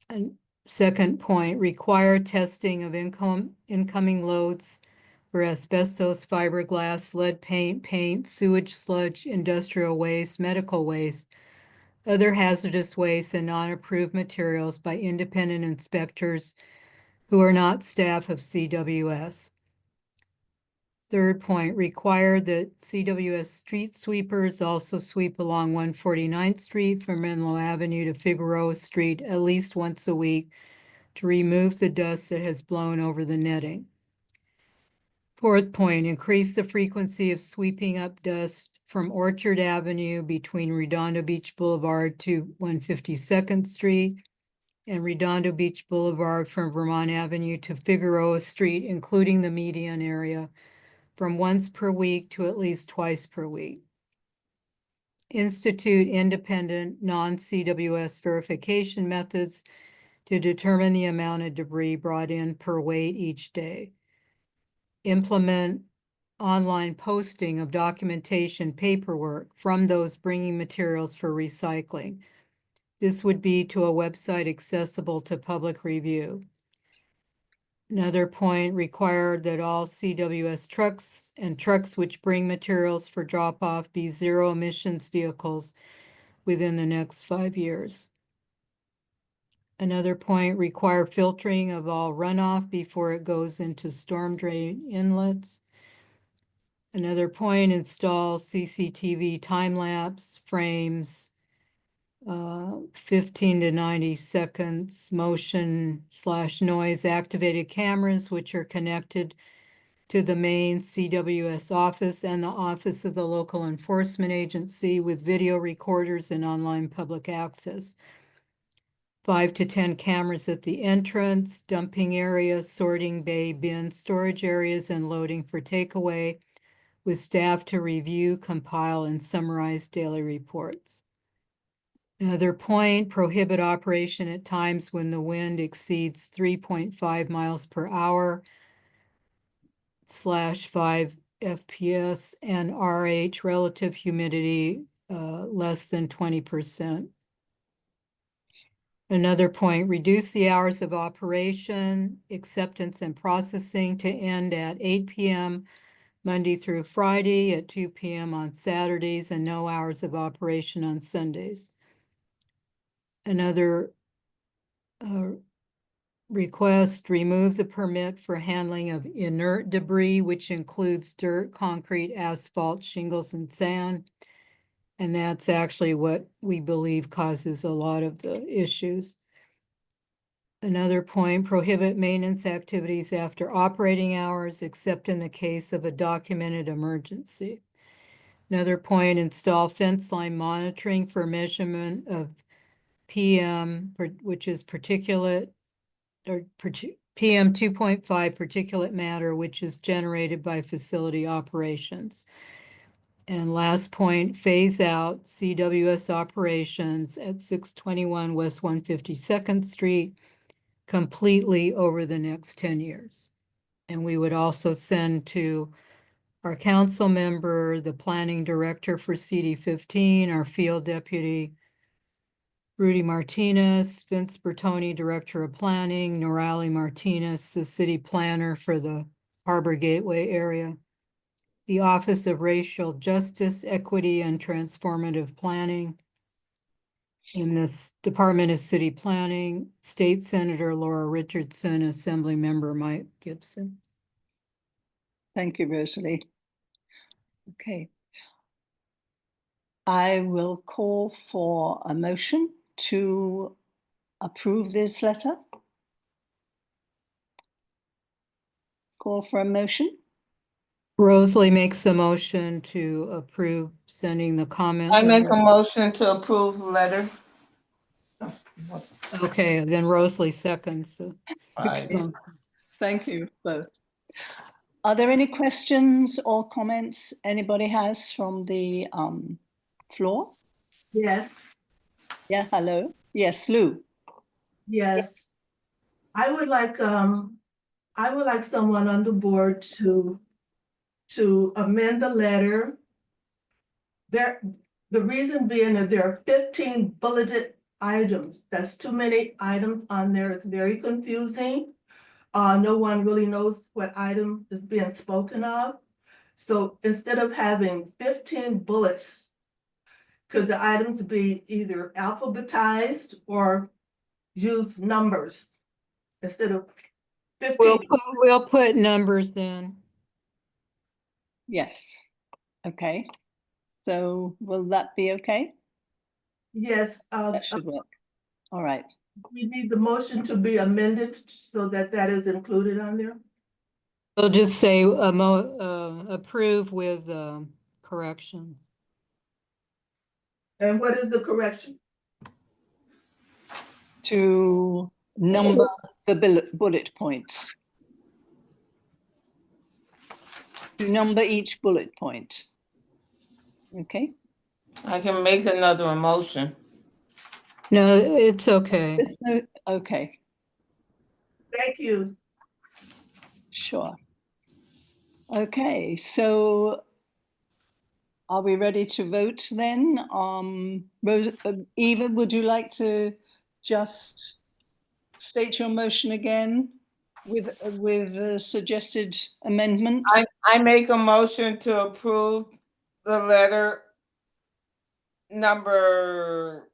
And second point, require testing of incoming loads for asbestos, fiberglass, lead paint, sewage sludge, industrial waste, medical waste, other hazardous waste, and non-approved materials by independent inspectors who are not staff of CWS. Third point, require that CWS street sweepers also sweep along 149th Street from Menlo Avenue to Figueroa Street at least once a week to remove the dust that has blown over the netting. Fourth point, increase the frequency of sweeping up dust from Orchard Avenue between Redondo Beach Boulevard to 152nd Street and Redondo Beach Boulevard from Vermont Avenue to Figueroa Street, including the median area, from once per week to at least twice per week. Institute independent non-CWS verification methods to determine the amount of debris brought in per weight each day. Implement online posting of documentation paperwork from those bringing materials for recycling. This would be to a website accessible to public review. Another point, required that all CWS trucks and trucks which bring materials for drop-off be zero emissions vehicles within the next 5 years. Another point, require filtering of all runoff before it goes into storm drain inlets. Another point, install CCTV time-lapse frames, 15 to 90 seconds motion/noise activated cameras, which are connected to the main CWS office and the office of the local enforcement agency with video recorders and online public access. 5 to 10 cameras at the entrance, dumping area, sorting bay, bin, storage areas, and loading for takeaway, with staff to review, compile, and summarize daily reports. Another point, prohibit operation at times when the wind exceeds 3.5 miles per hour /5 FPS and RH relative humidity less than 20%. Another point, reduce the hours of operation, acceptance and processing to end at 8 p.m. Monday through Friday, at 2 p.m. on Saturdays, and no hours of operation on Sundays. Another request, remove the permit for handling of inert debris, which includes dirt, concrete, asphalt, shingles, and sand. And that's actually what we believe causes a lot of the issues. Another point, prohibit maintenance activities after operating hours, except in the case of a documented emergency. Another point, install fence line monitoring for measurement of PM, which is particulate, or PM 2.5 particulate matter, which is generated by facility operations. And last point, phase out CWS operations at 621 West 152nd Street completely over the next 10 years. And we would also send to our council member, the planning director for CD15, our field deputy, Rudy Martinez, Vince Bertoni, director of planning, Norali Martinez, the city planner for the Harbor Gateway area, the Office of Racial Justice, Equity, and Transformative Planning, in this Department of City Planning, State Senator Laura Richardson, Assembly Member Mike Gibson. Thank you, Rosalie. Okay. I will call for a motion to approve this letter. Call for a motion. Rosalie makes a motion to approve sending the comment. I make a letter. motion to approve the letter. Okay, then Rosalie seconds. Right. Thank you both. Are there any questions or comments anybody has from the floor? Yes, Yeah, hello. Yes, Lou. yes. I would like someone on the board to amend the letter. The reason being that there are 15 bulleted items. That's too many items on there. It's very confusing. No one really knows what item is being spoken of. So instead of having 15 bullets, could the items be either alphabetized or use numbers instead of 15? We'll put numbers in. Yes. Okay. So will that be okay? Yes, That should work. All right. we need the motion to be amended so that that is included on there. We'll just say approve with correction. And what is the correction? To number the bullet points. To number each bullet point. Okay. I can make another motion. No, it's okay. There's no, okay, Thank you. sure. Okay, so are we ready to vote then? Eva, would you like to just state your motion again with suggested amendments? I make a motion to approve the letter number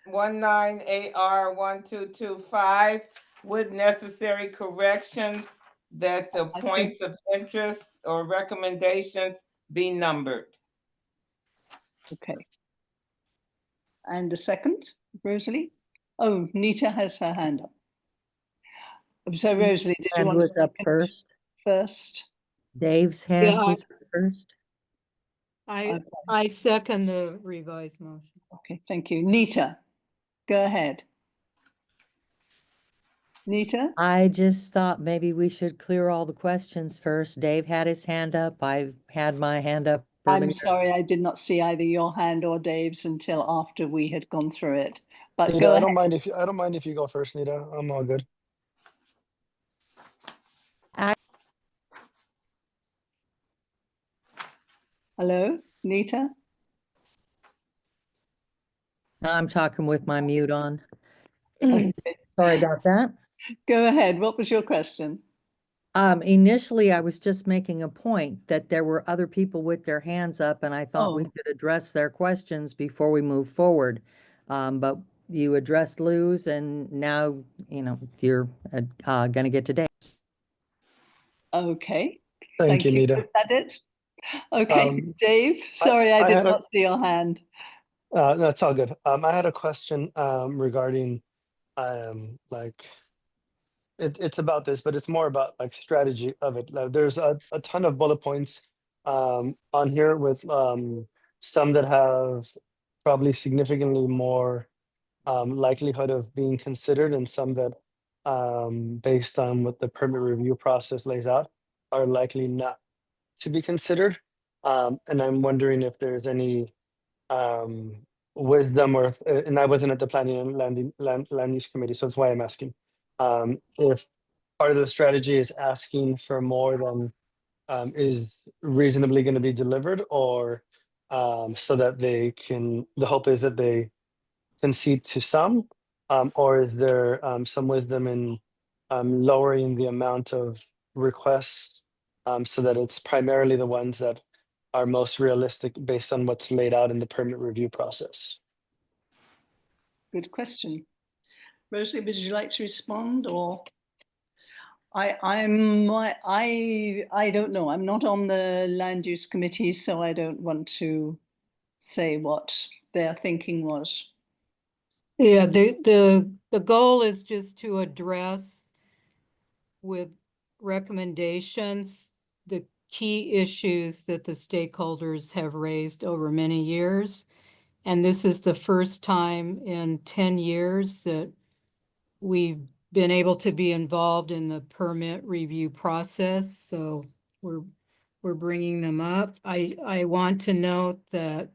19AR1225 with necessary corrections that the points of interest or recommendations be numbered. Okay. And a second, Rosalie? Oh, Nita has her hand up. So Rosalie, did you Hand want was to up first. first? Dave's hand Yeah, was up first. I second the revised motion. Okay, thank you. Nita, go ahead. Nita? I just thought maybe we should clear all the questions first. Dave had his hand up. I had my hand up I'm earlier. sorry, I did not see either your hand or Dave's until after we had gone through it. But Nita, go I ahead. don't mind if you go first, Nita. I'm all good. Hello, Nita? I'm talking with my mute on. Okay. Sorry about that. Go ahead. What was your question? Initially, I was just making a point that there were other people with their hands up, and I thought we Oh. should address their questions before we move forward. But you addressed Lou's, and now, you're gonna get to Dave. Okay. Thank you, you. Nita. Is that it? Okay, Dave, I, sorry, I I did had a, not see your hand. that's all good. I had a question regarding like it's about this, but it's more about like strategy of it. There's a ton of bullet points on here with some that have probably significantly more likelihood of being considered, and some that based on what the permit review process lays out are likely not to be considered. And I'm wondering if there's any wisdom, or if, and I wasn't at the planning and land use committee, so that's why I'm asking. If part of the strategy is asking for more than is reasonably going to be delivered, or so that the hope is that they concede to some, or is there some wisdom in lowering the amount of requests, so that it's primarily the ones that are most realistic based on what's laid out in the permit review process? Good question. Rosalie, would you like to respond, or? I don't know. I'm not on the land use committee, so I don't want to say what their thinking was. Yeah, the goal is just to address with recommendations the key issues that the stakeholders have raised over many years. And this is the first time in 10 years that we've been able to be involved in the permit review process. So we're bringing them up. I want to note that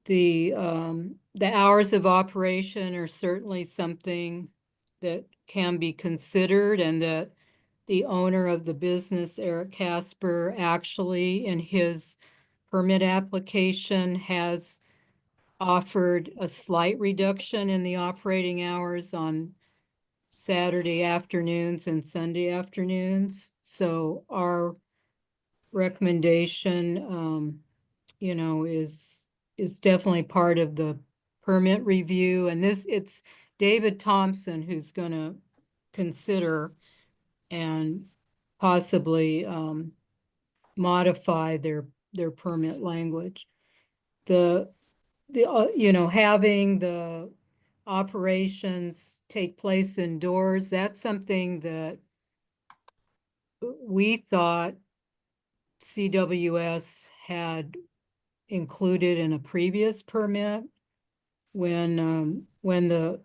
the hours of operation are certainly something that can be considered, and that the owner of the business, Eric Casper, actually in his permit application has offered a slight reduction in the operating hours on Saturday afternoons and Sunday afternoons. So our recommendation, is definitely part of the permit review. And it's David Thompson who's gonna consider and possibly modify their permit language. Having the operations take place indoors, that's something that we thought CWS had included in a previous permit when the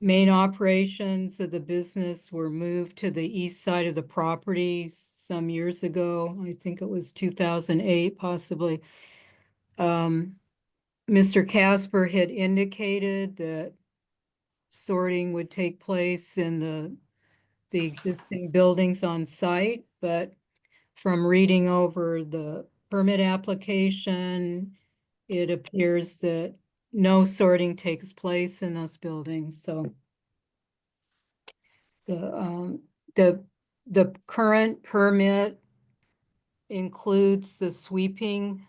main operations of the business were moved to the east side of the property some years ago. I think it was 2008, possibly. Mr. Casper had indicated that sorting would take place in the existing buildings on site, but from reading over the permit application, it appears that no sorting takes place in those buildings. So the current permit includes the sweeping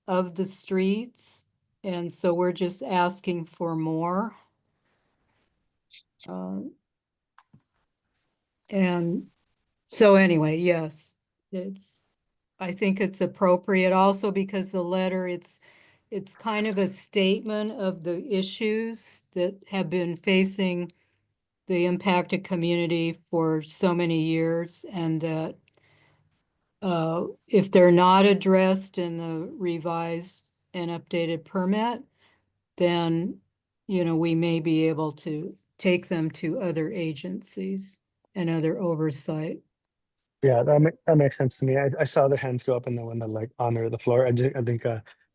of the streets, and so we're just asking for more. And so anyway, yes, I think it's appropriate also because the letter, it's kind of a statement of the issues that have been facing the impacted community for so many years, and that if they're not addressed in the revised and updated permit, then, we may be able to take them to other agencies and other oversight. Yeah, that makes sense to me. I saw their hands go up and the one that like honor the floor. I think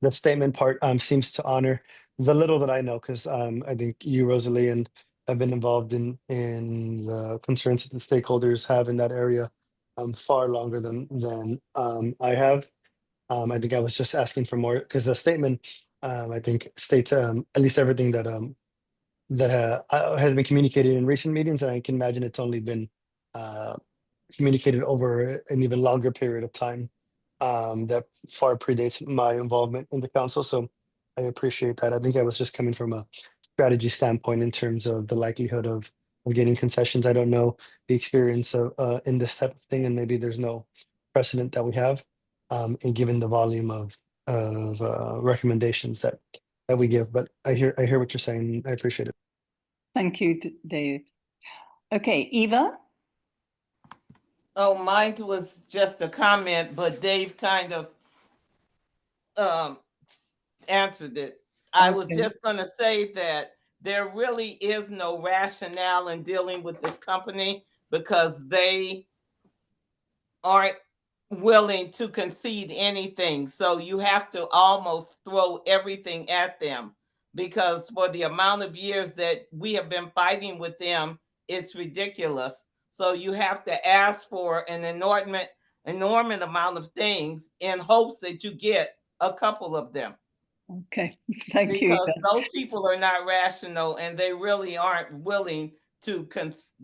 the statement part seems to honor the little that I know, because I think you, Rosalie, and have been involved in the concerns that the stakeholders have in that area far longer than I have. I think I was just asking for more because the statement, I think states at least everything that has been communicated in recent meetings, and I can imagine it's only been communicated over an even longer period of time that far predates my involvement in the council. So I appreciate that. I think I was just coming from a strategy standpoint in terms of the likelihood of getting concessions. I don't know the experience of in this type of thing, and maybe there's no precedent that we have. And given the volume of recommendations that we give, but I hear what you're saying. I appreciate it. Thank you, Dave. Okay, Eva? Oh, mine was just a comment, but Dave kind of answered it. I was Okay. just going to say that there really is no rationale in dealing with this company because they aren't willing to concede anything. So you have to almost throw everything at them because for the amount of years that we have been fighting with them, it's ridiculous. So you have to ask for an enormous amount of things in hopes that you get a couple of them. Okay, thank you. Because Eva. those people are not rational and they really aren't willing to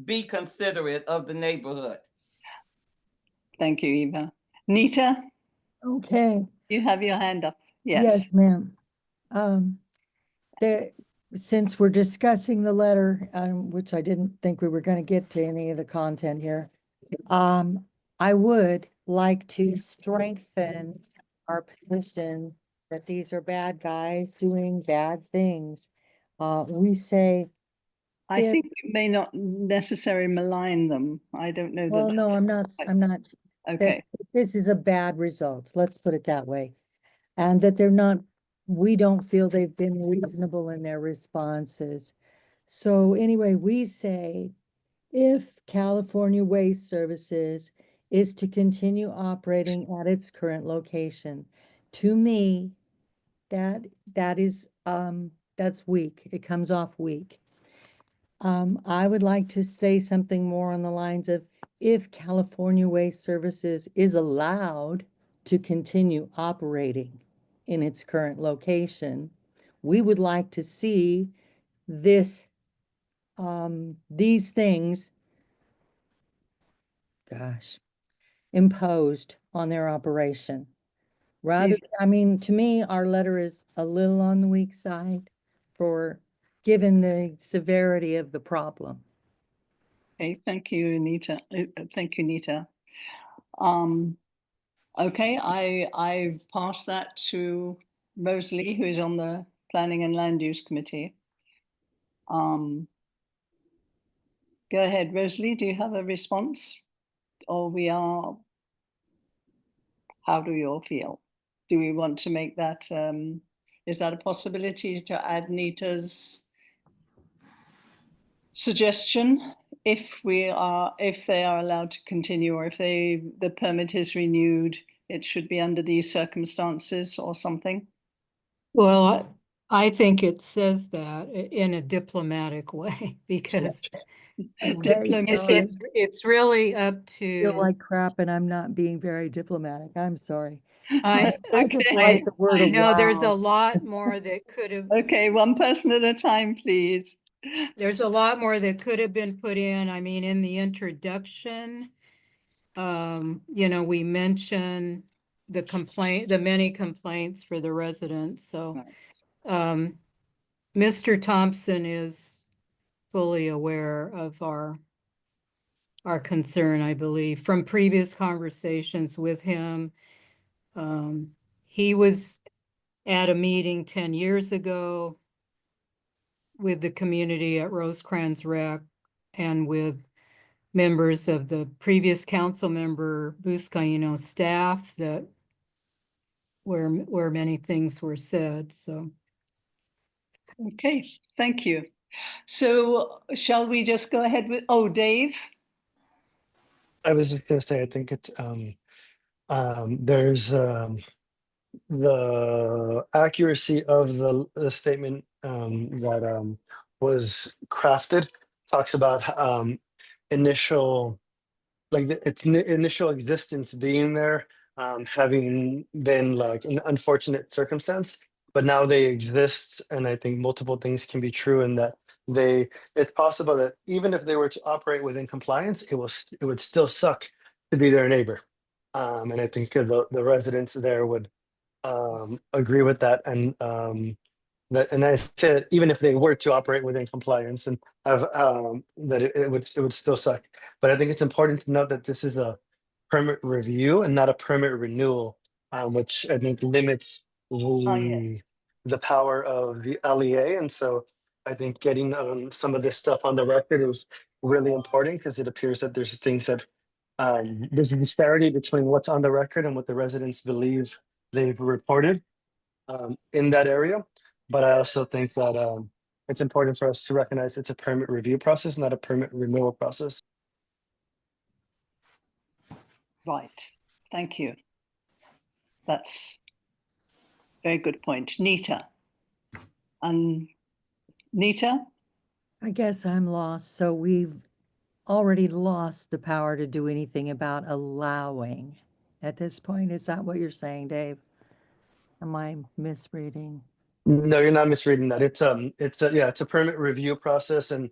be considerate of the neighborhood. Thank you, Eva. Nita, Okay, you have your hand up. Yes. yes, ma'am. There, since we're discussing the letter, which I didn't think we were going to get to any of the content here, I would like to strengthen our position that these are bad guys doing bad things. We say, I if- think you may not necessarily malign them. I don't know well, that. no, I'm not, Okay. that this is a bad result. Let's put it that way. And that they're not, we don't feel they've been reasonable in their responses. So anyway, we say, if California Waste Services is to continue operating at its current location, to me, that is, that's weak. It comes off weak. I would like to say something more on the lines of, if California Waste Services is allowed to continue operating in its current location, we would like to see this, these things, imposed on their operation. Rather, I mean, to me, our letter is a little on the weak side for, given the severity of the problem. Okay, thank you, Nita. Thank you, Nita. Okay, I pass that to Rosalie, who is on the Planning and Land Use Committee. Go ahead, Rosalie, do you have a response? Or how do you all feel? Do we want to make that, is that a possibility to add Nita's suggestion if they are allowed to continue, or if the permit is renewed, it should be under these circumstances or something? Well, I think it says that in a diplomatic way because Diplomacy. it's really up I feel to. like crap and I'm not being very diplomatic. I'm sorry. I just like the word know there's a allowed. lot more that could have. Okay, one person at a time, please. There's a lot more that could have been put in. I mean, in the introduction, we mention the many complaints for the residents. So, Mr. Thompson is fully aware of our concern, I believe, from previous conversations with him. He was at a meeting 10 years ago with the community at Rosecrans Rec and with members of the previous council member Buscaino's staff that where many things were said. So okay, thank you. So shall we just go ahead with, Dave? I was just gonna say, I think it's there's the accuracy of the statement that was crafted talks about initial, like its initial existence being there having been like an unfortunate circumstance, but now they exist, and I think multiple things can be true in that it's possible that even if they were to operate within compliance, it would still suck to be their neighbor. And I think the residents there would agree with that, and and I said even if they were to operate within compliance and have that it would still suck. But I think it's important to note that this is a permit review and not a permit renewal, which I think limits yes. the power of the LEA. And so I think getting some of this stuff on the record is really important, because it appears that there's things that there's a disparity between what's on the record and what the residents believe they've reported in that area. But I also think that it's important for us to recognize it's a permit review process, not a permit renewal process. Right. Thank you. That's a very good point. Nita. And Nita? I guess I'm lost. So we've already lost the power to do anything about allowing at this point. Is that what you're saying, Dave? Am I misreading? No, you're not misreading that. It's a permit review process, and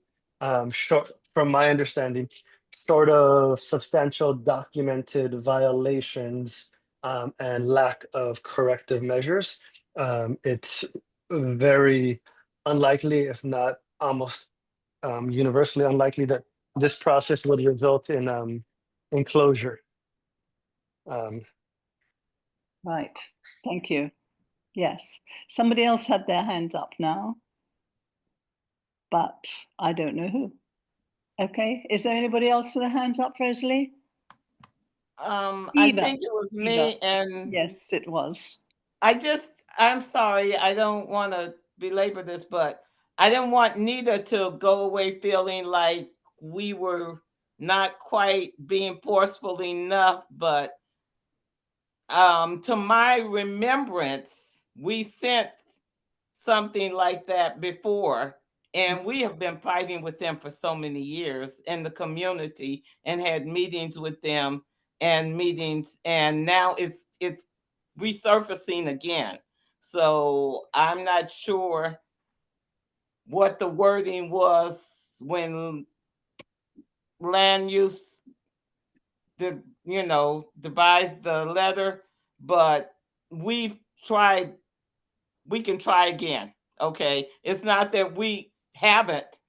short, from my understanding, sort of substantial documented violations and lack of corrective measures. It's very unlikely, if not almost universally unlikely, that this process would result in closure. Right. Thank you. Yes. Somebody else had their hands up now, but I don't know who. Okay. Is there anybody else with their hands up, Rosalie? I Eva. think it was me, Eva. and Yes, it was. I'm sorry, I don't want to belabor this, but I didn't want Nita to go away feeling like we were not quite being forceful enough, but to my remembrance, we sent something like that before, and we have been fighting with them for so many years in the community and had meetings with them and now it's resurfacing again. So I'm not sure what the wording was when land use devised the letter, but we can try again. Okay. It's not that we haven't,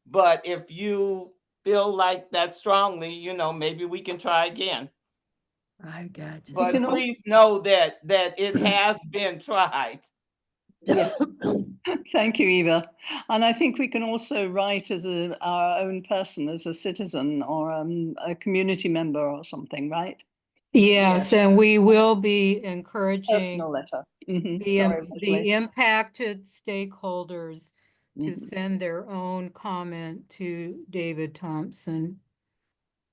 but if you feel like that strongly, maybe we can try again. I got you. But please know that it has been tried. Yes. Thank you, Eva. And I think we can also write as our own person, as a citizen or a community member or something, right? Yes, and we will be encouraging Personal letter. the impacted stakeholders to Mhm. send their own comment to David Thompson.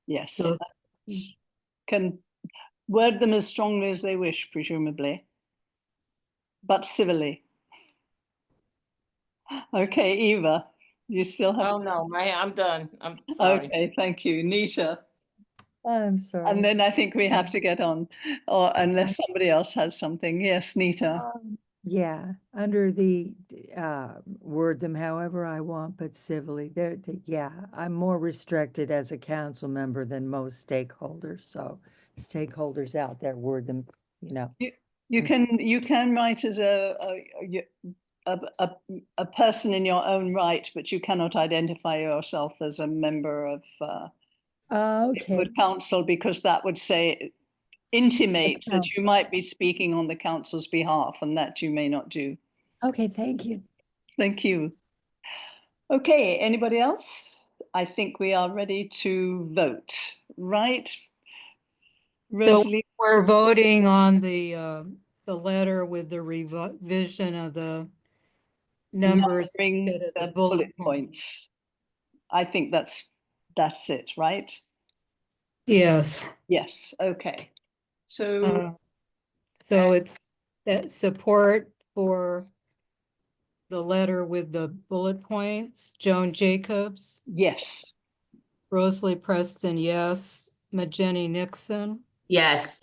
Yes. So- Can word them as strongly as they wish, presumably, but civilly. Okay, Eva, you still have. Oh no, I'm done. I'm sorry. Okay, thank you, Nita. I'm sorry. And then I think we have to get on, or unless somebody else has something. Yes, Nita. Yeah, under the word them however I want, but civilly. Yeah, I'm more restricted as a council member than most stakeholders. So stakeholders out there, word them, You can write as a person in your own right, but you cannot identify yourself as a member of okay. council, because that would intimate that you might be speaking on the council's behalf, and that you may not do. Okay, thank you. Thank you. Okay, anybody else? I think we are ready to vote, right? Rosalie? So we're voting on the letter with the revision of the numbers instead of the bullet points. I think that's it, right? Yes. Yes, okay. So it's that support for the letter with the bullet points. Joan Jacobs? Yes. Rosalie Preston, yes. Majeni Nixon? Yes.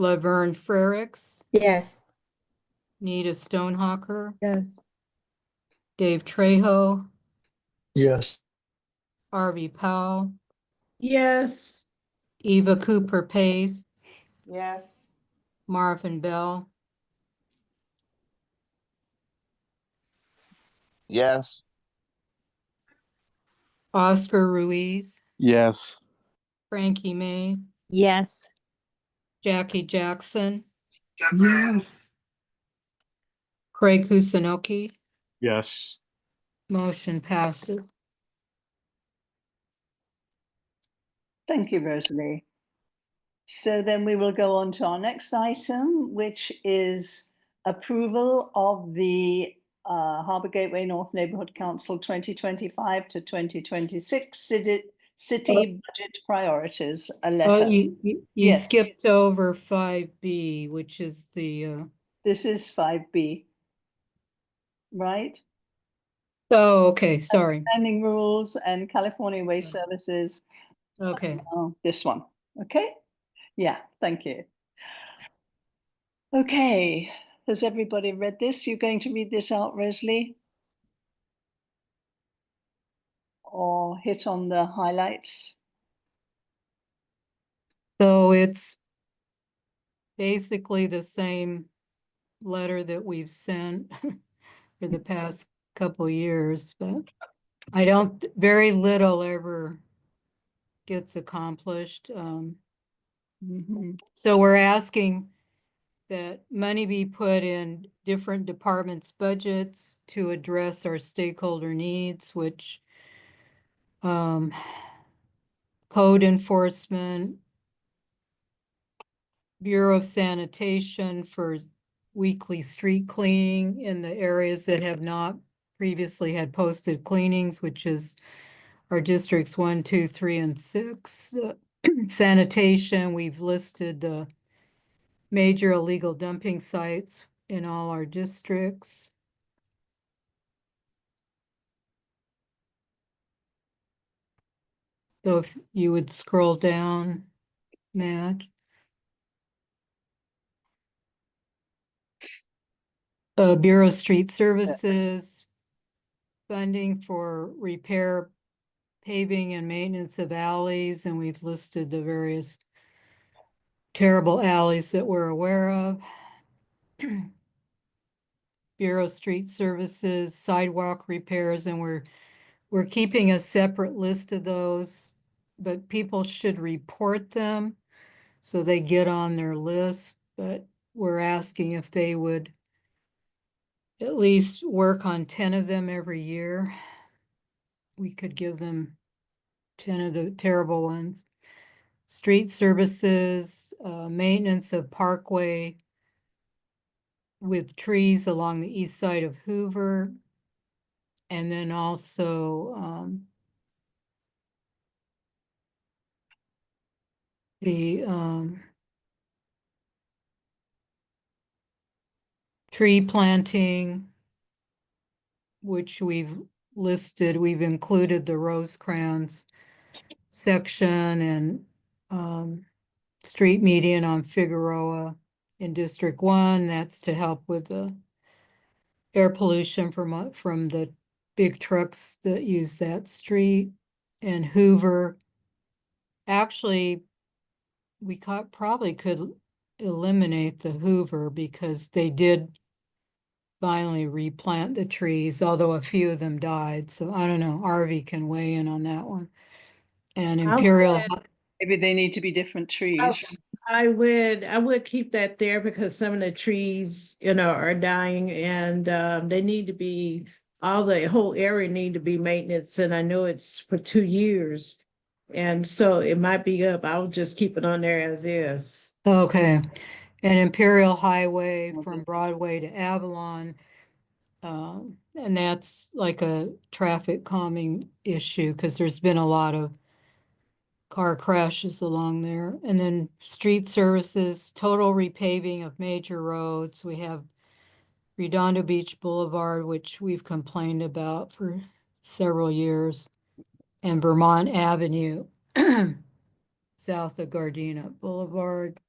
Laverne Frericks, Yes. Nita Stonehawker, Yes. Dave Trejo, Yes. Harvey Powell, Yes. Eva Cooper Pace, Yes. Marvin Bell, Yes. Oscar Ruiz, Yes. Frankie May, Yes. Jackie Jackson, Yes. Craig Kusanokey. Yes. Motion passes. Thank you, Rosalie. So then we will go on to our next item, which is approval of the Harbour Gateway North Neighbourhood Council 2025 to 2026 city budget priorities, a Oh, letter. you Yes. skipped over 5B, which is the, This is 5B, right? oh, okay, sorry. Planning rules and California Waste Services. Okay. This one, okay? Yeah, thank you. Okay, has everybody read this? You're going to read this out, Rosalie? Or hit on the highlights? So it's basically the same letter that we've sent for the past couple years, but I don't, very little ever gets accomplished. So we're asking that money be put in different departments' budgets to address our stakeholder needs, which code enforcement, Bureau of Sanitation for weekly street cleaning in the areas that have not previously had posted cleanings, which is our districts 1, 2, 3, and 6. Sanitation, we've listed major illegal dumping sites in all our districts. So if you would scroll down, Matt. Bureau of Street Services, funding for repair, paving and maintenance of alleys, and we've listed the various terrible alleys that we're aware of. Bureau of Street Services, sidewalk repairs, and we're keeping a separate list of those, but people should report them so they get on their list. But we're asking if they would at least work on 10 of them every year. We could give them 10 of the terrible ones. Street services, maintenance of Parkway with trees along the east side of Hoover. And then also the tree planting, which we've listed. We've included the Rosecrans section and street median on Figueroa in District 1. That's to help with the air pollution from the big trucks that use that street. And Hoover, actually, we probably could eliminate the Hoover because they did finally replant the trees, although a few of them died. So I don't know, Arvie can weigh in on that one. And Imperial, Maybe they need to be different trees. I would keep that there because some of the trees, are dying and they need to be, the whole area need to be maintenance, and I know it's for 2 years. And so it might be up. I'll just keep it on there as is. okay. And Imperial Highway from Broadway to Avalon. And that's like a traffic calming issue because there's been a lot of car crashes along there. And then street services, total repaving of major roads. We have Redondo Beach Boulevard, which we've complained about for several years, and Vermont Avenue, south of Gardena Boulevard.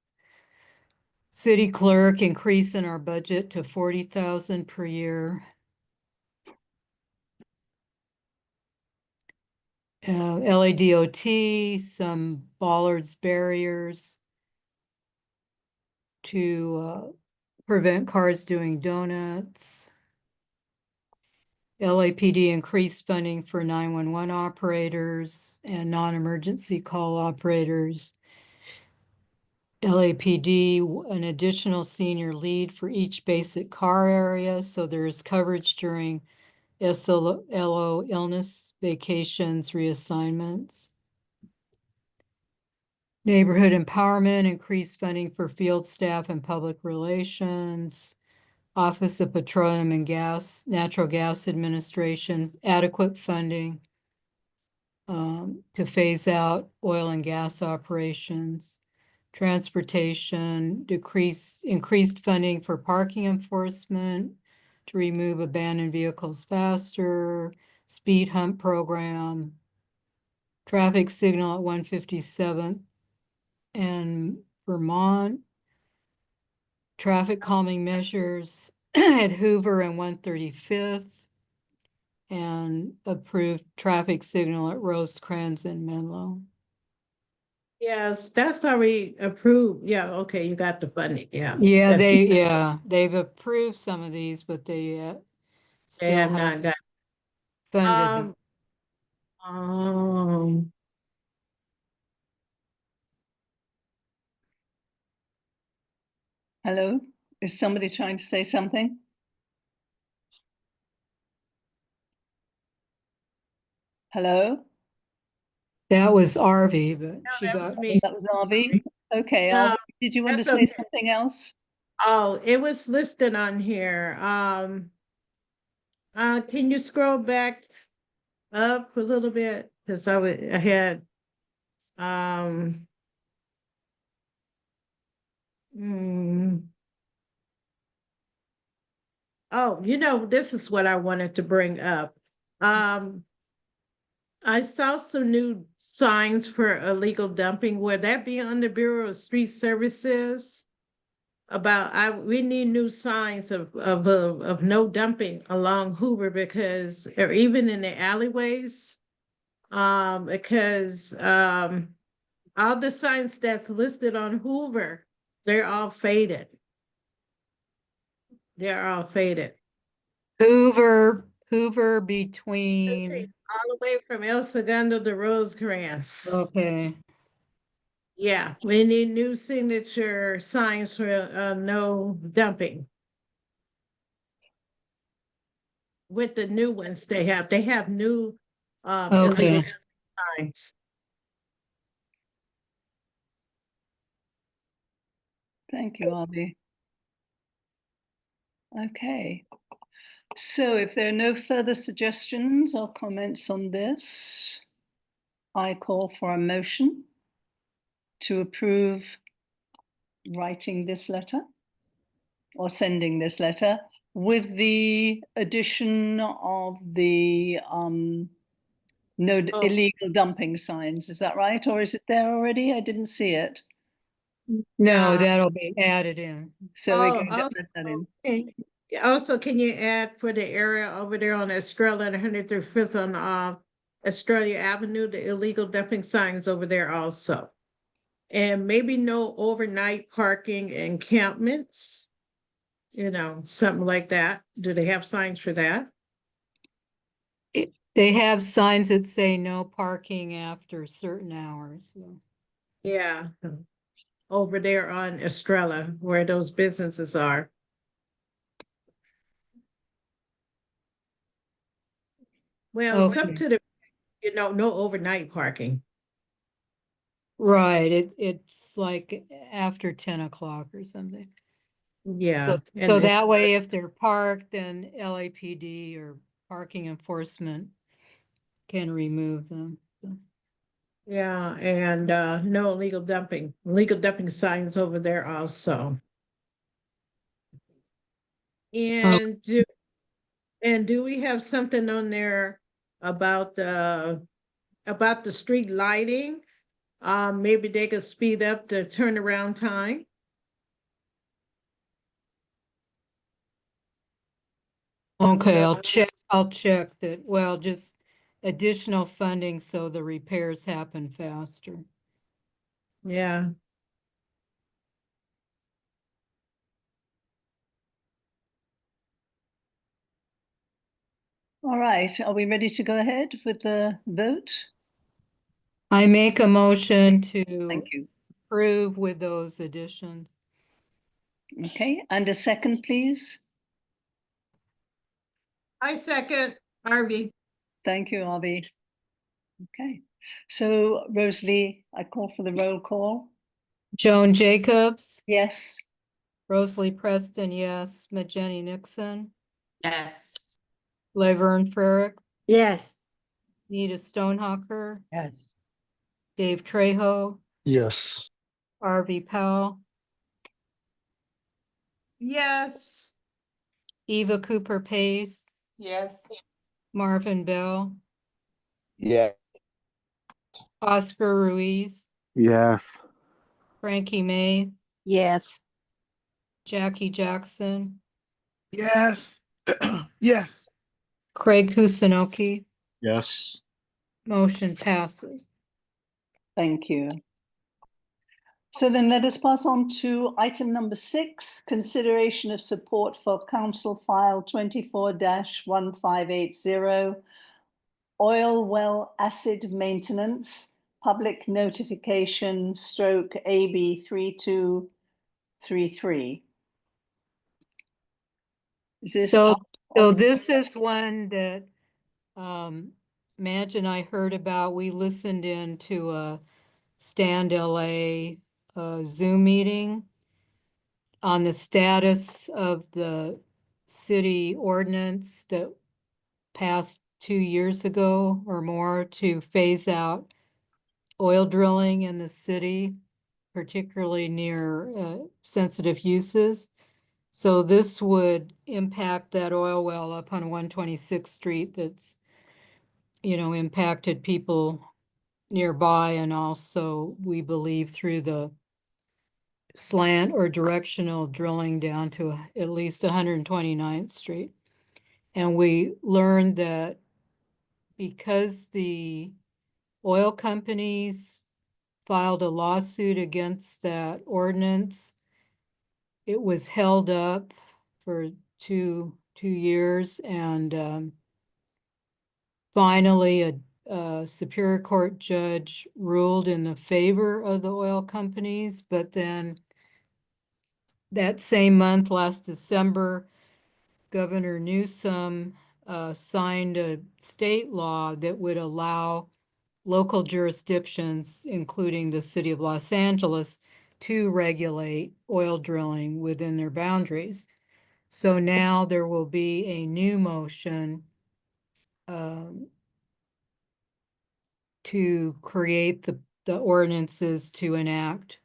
City clerk increase in our budget to 40,000 per year. LADOT, some bollards, barriers to prevent cars doing donuts. LAPD increased funding for 911 operators and non-emergency call operators. LAPD, an additional senior lead for each basic car area, so there is coverage during SLO illness, vacations, reassignments. Neighborhood empowerment, increased funding for field staff and public relations. Office of Petroleum and Gas, Natural Gas Administration, adequate funding to phase out oil and gas operations. Transportation, increased funding for parking enforcement, to remove abandoned vehicles faster, speed hump program, traffic signal at 157 and Vermont, traffic calming measures at Hoover and 135th, and approved traffic signal at Rosecrans and Menlo. Yes, that's already approved. Yeah, okay, you got the funding, yeah. Yeah, That's- they've approved some of these, but they They still have not haven't got. funded them. Um, Hello, is somebody trying to say something? Hello? That was Arvy, but no, she that got, was me. That was Arby? Okay, No, Arby, did you want to that's say okay. something else? Oh, it was listed on here. Can you scroll back up a little bit? Because I had, mm, oh, this is what I wanted to bring up. I saw some new signs for illegal dumping. Would that be on the Bureau of Street Services? We need new signs of no dumping along Hoover because, or even in the alleyways. Because all the signs that's listed on Hoover, they're all faded. They're all faded. Hoover Okay, between, all the way from El Segundo to Rosecrans. okay, Yeah, we need new signature signs for no dumping. With the new ones they have new illegal okay. signs. Thank you, Arby. Okay, so if there are no further suggestions or comments on this, I call for a motion to approve writing this letter or sending this letter with the addition of the no illegal dumping signs. Is that right? Or is it there already? I didn't see it. No, that'll be added in. So we can also, get that in. can you add for the area over there on Estrella and 135th on Australia Avenue, the illegal dumping signs over there also? And maybe no overnight parking encampments, something like that. Do they have signs for that? They have signs that say no parking after certain hours. So. Yeah, over there on Estrella, where those businesses are. Well, it's up to the, no overnight parking. Right, it's like after 10 o'clock or something. Yeah. So that way, if they're parked, then LAPD or parking enforcement can remove them. So. Yeah, and no illegal dumping signs over there also. And do we have something on there about the street lighting? Maybe they could speed up the turnaround time. Okay, I'll check that, well, just additional funding so the repairs happen faster. Yeah. All right, are we ready to go ahead with the vote? I make a motion to Thank you. approve with those additions. Okay, and a second, please. I second Harvey. Thank you, Arby. Okay, so Rosalie, I call for the roll call. Joan Jacobs, Yes. Rosalie Preston, yes. Jenny Nixon, Yes. Laverne Frerick, Yes. Nita Stonehawker, Yes. Dave Trejo, Yes. Harvey Powell, Yes. Eva Cooper Pace, Yes. Marvin Bell, Yeah. Oscar Ruiz, Yes. Frankie May, Yes. Jackie Jackson, Yes. Yes. Craig Kusunoki. Yes. Motion passes. Thank you. So then let us pass on to item number 6, consideration of support for Council File 24-1580, oil well acid maintenance, public notification stroke AB 3233. Is this So on- this is one that Madge and I heard about. We listened in to a Stand LA Zoom meeting on the status of the city ordinance that passed 2 years ago or more to phase out oil drilling in the city, particularly near sensitive uses. So this would impact that oil well up on 126th Street that's, impacted people nearby, and also we believe through the slant or directional drilling down to at least 129th Street. And we learned that because the oil companies filed a lawsuit against that ordinance, it was held up for two years, and finally a Superior Court judge ruled in the favor of the oil companies, but then that same month, last December, Governor Newsom signed a state law that would allow local jurisdictions, including the city of Los Angeles, to regulate oil drilling within their boundaries. So now there will be a new motion to create the ordinances to enact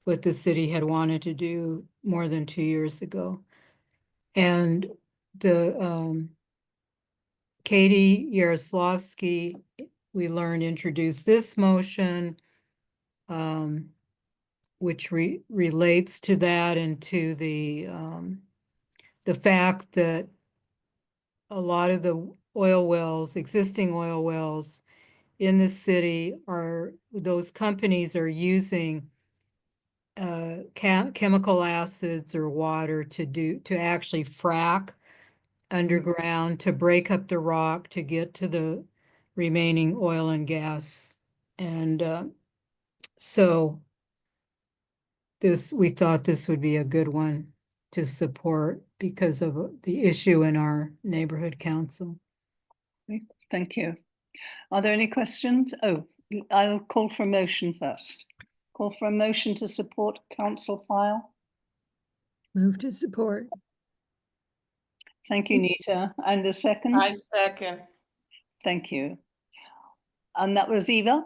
what the city had wanted to do more than 2 years ago. And the Katie Yaroslavsky, we learned, introduced this motion, which relates to that and to the fact that a lot of the oil wells, existing oil wells in the city, those companies are using chemical acids or water to actually frack underground to break up the rock to get to the remaining oil and gas. And so we thought this would be a good one to support because of the issue in our neighborhood council. Thank you. Are there any questions? Oh, I'll call for a motion first. Call for a motion to support Council File. Move to support. Thank you, Nita. And a second? I second. Thank you. And that was Eva?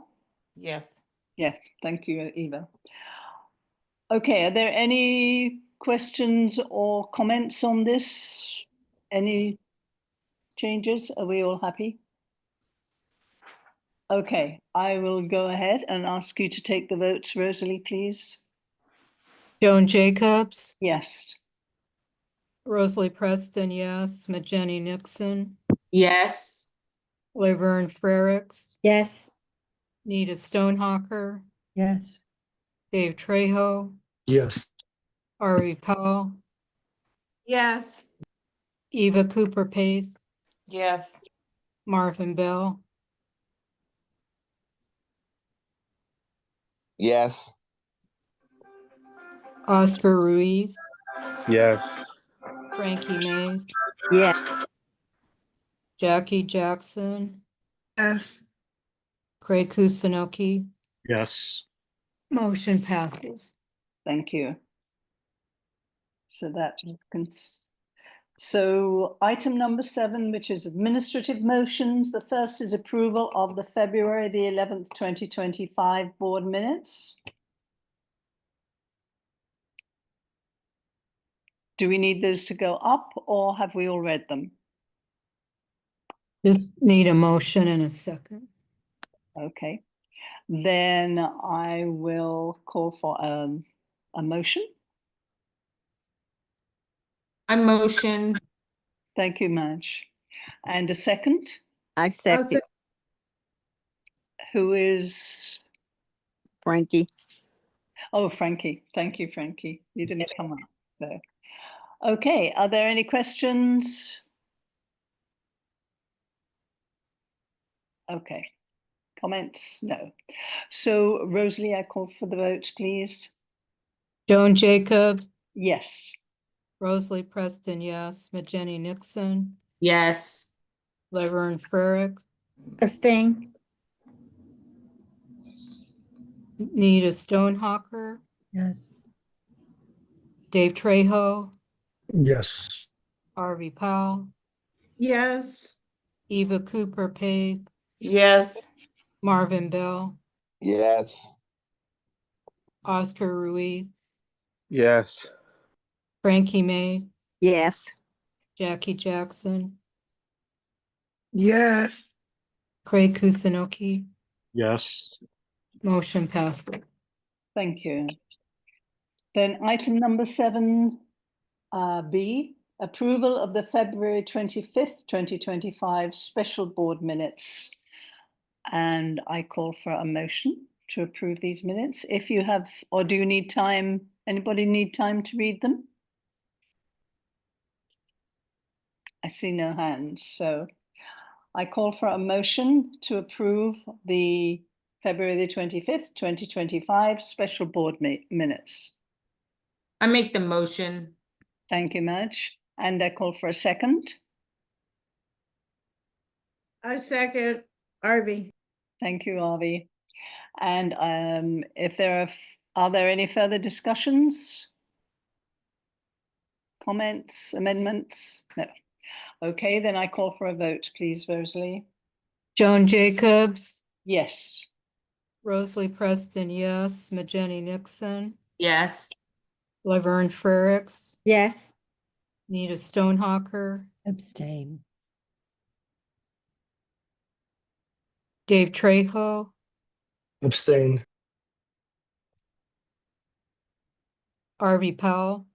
Yes. Yes, thank you, Eva. Okay, are there any questions or comments on this? Any changes? Are we all happy? Okay, I will go ahead and ask you to take the votes, Rosalie, please. Joan Jacobs, Yes. Rosalie Preston, yes. Majeni Nixon, Yes. Laverne Frerichs, Yes. Nita Stonehawker, Yes. Dave Trejo, Yes. Ari Powell, Yes. Eva Cooper Pace, Yes. Marvin Bell, Yes. Oscar Ruiz, Yes. Frankie Mays, Yeah. Jackie Jackson, Yes. Craig Kusunoki. Yes. Motion passes. Thank you. So that is so item number 7, which is administrative motions. The first is approval of the February the 11th, 2025 board minutes. Do we need those to go up or have we all read them? Just need a motion and a second. Okay, then I will call for a motion. I motion. Thank you, Madge. And a second, I I'll second. say- who is, Frankie. oh, Frankie. Thank you, Frankie. You didn't come up, so. Okay, are there any questions? Okay, comments? No. So Rosalie, I call for the vote, please. Joan Jacobs, Yes. Rosalie Preston, yes. Majeni Nixon, Yes. Laverne Frerichs, Abstain. Nita Stonehawker, Yes. Dave Trejo, Yes. Harvey Powell, Yes. Eva Cooper Pace, Yes. Marvin Bell, Yes. Oscar Ruiz, Yes. Frankie Mays, Yes. Jackie Jackson, Yes. Craig Kusunoki. Yes. Motion passes. Thank you. Then item number 7, B, approval of the February 25th, 2025 special board minutes. And I call for a motion to approve these minutes. If you have, or do you need time? Anybody need time to read them? I see no hands, so I call for a motion to approve the February the 25th, 2025 special board minutes. I make the motion. Thank you, Madge. And I call for a second. I second Arby. Thank you, Avi. And if there are there any further discussions? Comments, amendments? No. Okay, then I call for a vote, please, Rosalie. Joan Jacobs, Yes. Rosalie Preston, yes. Majeni Nixon, Yes. Laverne Frerichs, Yes. Nita Stonehawker, Abstain. Dave Trejo, Abstain. Harvey Powell,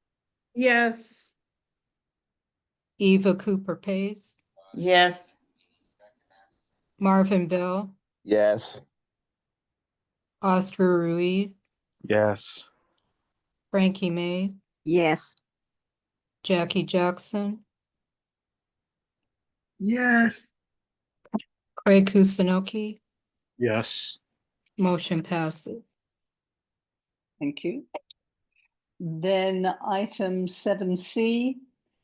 Yes. Eva Cooper Pace, Yes. Marvin Bell, Yes. Oscar Ruiz, Yes. Frankie Mays, Yes. Jackie Jackson, Yes. Craig Kusunoki. Yes. Motion passes. Thank you. Then item 7C,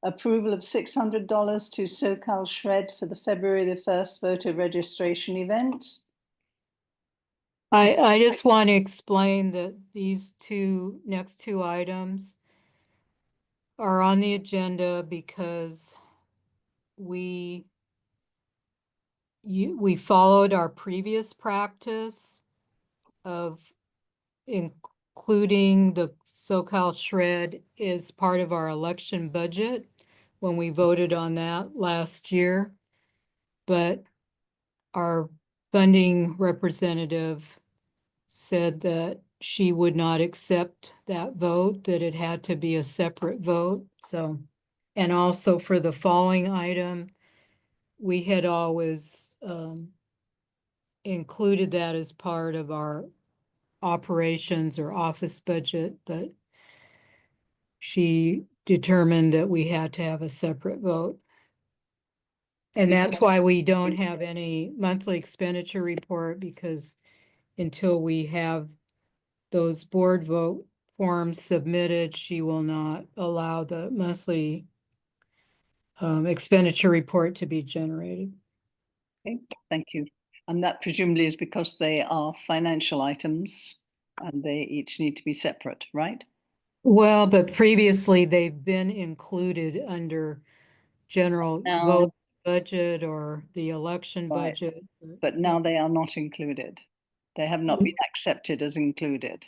approval of $600 to SoCal Shred for the February the 1st voter registration event. I just want to explain that these next two items are on the agenda because we followed our previous practice of including the SoCal Shred as part of our election budget when we voted on that last year. But our funding representative said that she would not accept that vote, that it had to be a separate vote. So And also for the following item, we had always included that as part of our operations or office budget, but she determined that we had to have a separate vote. And that's why we don't have any monthly expenditure report, because until we have those board vote forms submitted, she will not allow the monthly expenditure report to be generated. Okay, thank you. And that presumably is because they are financial items and they each need to be separate, right? Well, but previously they've been included under general Now- vote budget or the election Right. budget. But now they are not included. They have not been accepted as included.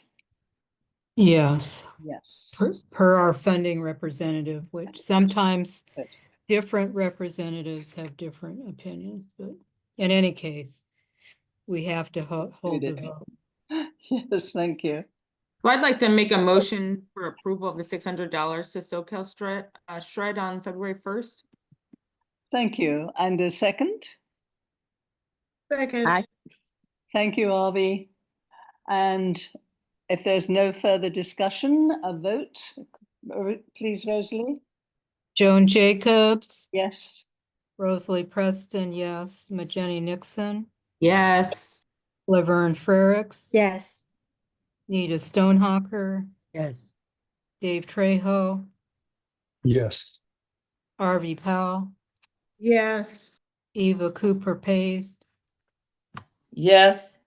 Yes, Yes. per our funding representative, which sometimes Good. different representatives have different opinions, but in any case, we have to hold the Included. vote. Yes, thank you. So I'd like to make a motion for approval of the $600 to SoCal Shred on February 1st. Thank you. And a second? Second. Aye. Thank you, Arby. And if there's no further discussion, a vote, please, Rosalie. Joan Jacobs, Yes. Rosalie Preston, yes. Majeni Nixon, Yes. Laverne Frericks. Yes. Nita Stonehawker, Yes. Dave Trejo, Yes. Arvie Powell, Yes. Eva Cooper Pace, Yes.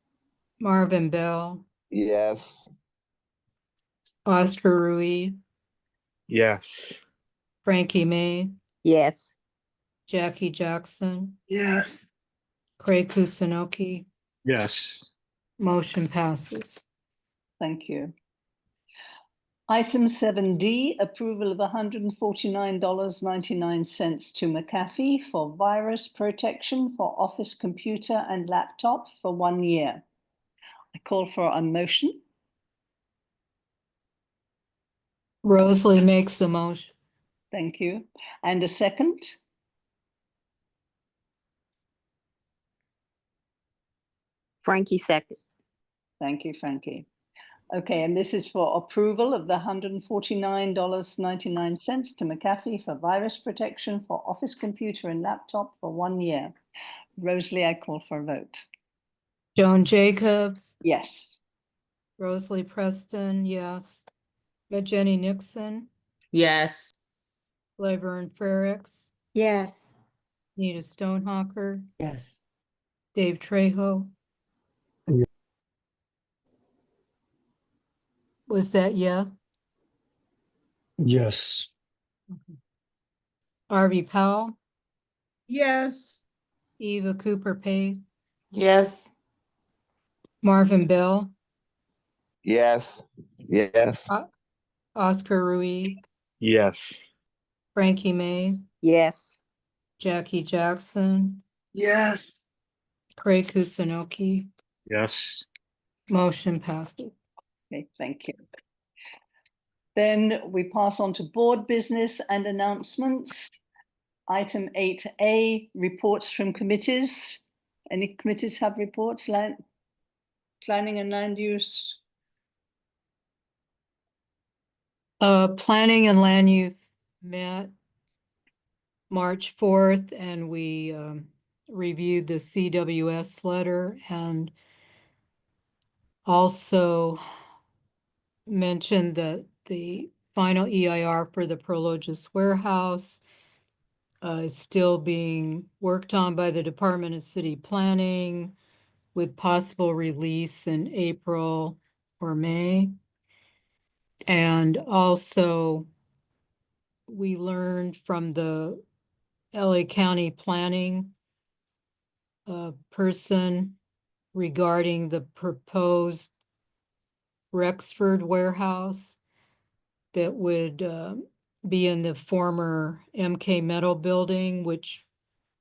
Marvin Bell, Yes. Oscar Ruiz, Yes. Frankie May, Yes. Jackie Jackson, Yes. Craig Kusunoki. Yes. Motion passes. Thank you. Item 7D, approval of $149.99 to McAfee for virus protection for office computer and laptop for 1 year. I call for a motion. Rosalie makes the motion. Thank you. And a second. Frankie second. Thank you, Frankie. Okay, and this is for approval of the $149.99 to McAfee for virus protection for office computer and laptop for 1 year. Rosalie, I call for a vote. Joan Jacobs, Yes. Rosalie Preston, yes. Majeni Nixon, Yes. Laverne Frericks, Yes. Nita Stonehawker, Yes. Dave Trejo. Yeah. Was that yes? Yes. Arvie Powell, Yes. Eva Cooper Pace, Yes. Marvin Bell, Yes. Yes. Oscar Ruiz, Yes. Frankie May, Yes. Jackie Jackson, Yes. Craig Kusunoki. Yes. Motion passes. Okay, thank you. Then we pass on to board business and announcements. Item 8A, reports from committees. Any committees have reports? Planning and land use? Planning and land use met March 4th, and we reviewed the CWS letter and also mentioned that the final EIR for the Prologis warehouse is still being worked on by the Department of City Planning with possible release in April or May. And also we learned from the LA County planning person regarding the proposed Rexford warehouse that would be in the former MK Metal building, which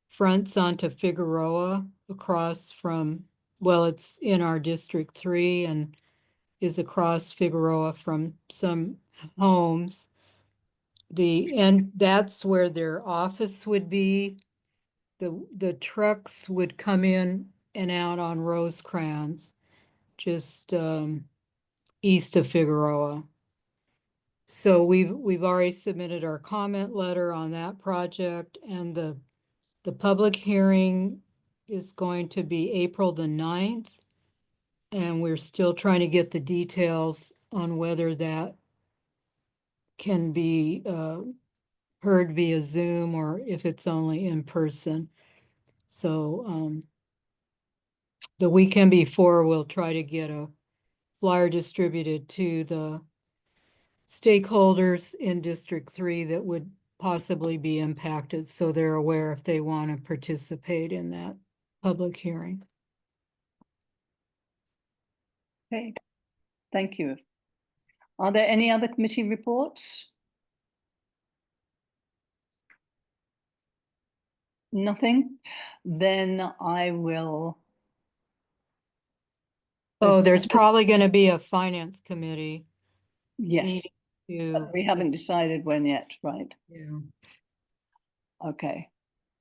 fronts onto Figueroa across from, well, it's in our District 3 and is across Figueroa from some homes and that's where their office would be. The trucks would come in and out on Rosecrans, just east of Figueroa. So we've already submitted our comment letter on that project, and the public hearing is going to be April the 9th. And we're still trying to get the details on whether that can be heard via Zoom or if it's only in person. So the weekend before, we'll try to get a flyer distributed to the stakeholders in District 3 that would possibly be impacted, so they're aware if they want to participate in that public hearing. Okay, thank you. Are there any other committee reports? Nothing? Then I will. Oh, there's probably going to be a finance committee Yes, meeting but we haven't decided when yet, right? Yeah. Okay,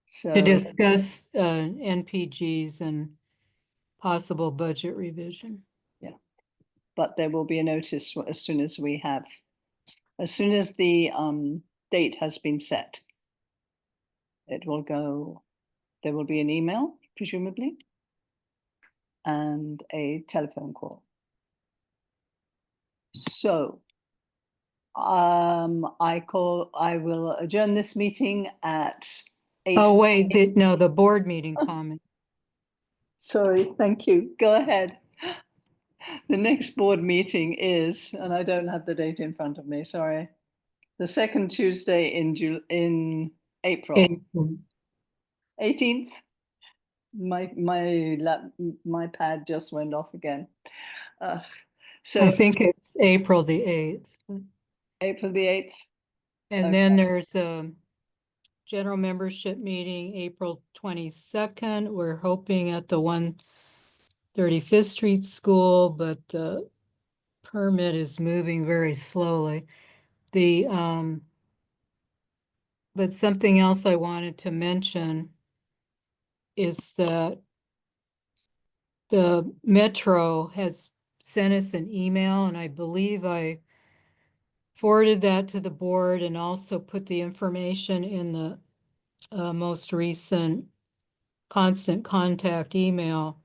so. To discuss NPGs and possible budget revision. Yeah, but there will be a notice as soon as we have, as soon as the date has been set. It will go, there will be an email, presumably, and a telephone call. So I will adjourn this meeting at 8. Oh, wait, no, the board meeting comment. Sorry, thank you. Go ahead. The next board meeting is, and I don't have the date in front of me, sorry. The second Tuesday in April. 18th. My pad just went off again. So I think it's April the 8th. April the 8th. And Okay. then there's a general membership meeting, April 22nd. We're hoping at the 135th Street School, but the permit is moving very slowly. But something else I wanted to mention is that the Metro has sent us an email, and I believe I forwarded that to the board and also put the information in the most recent constant contact email,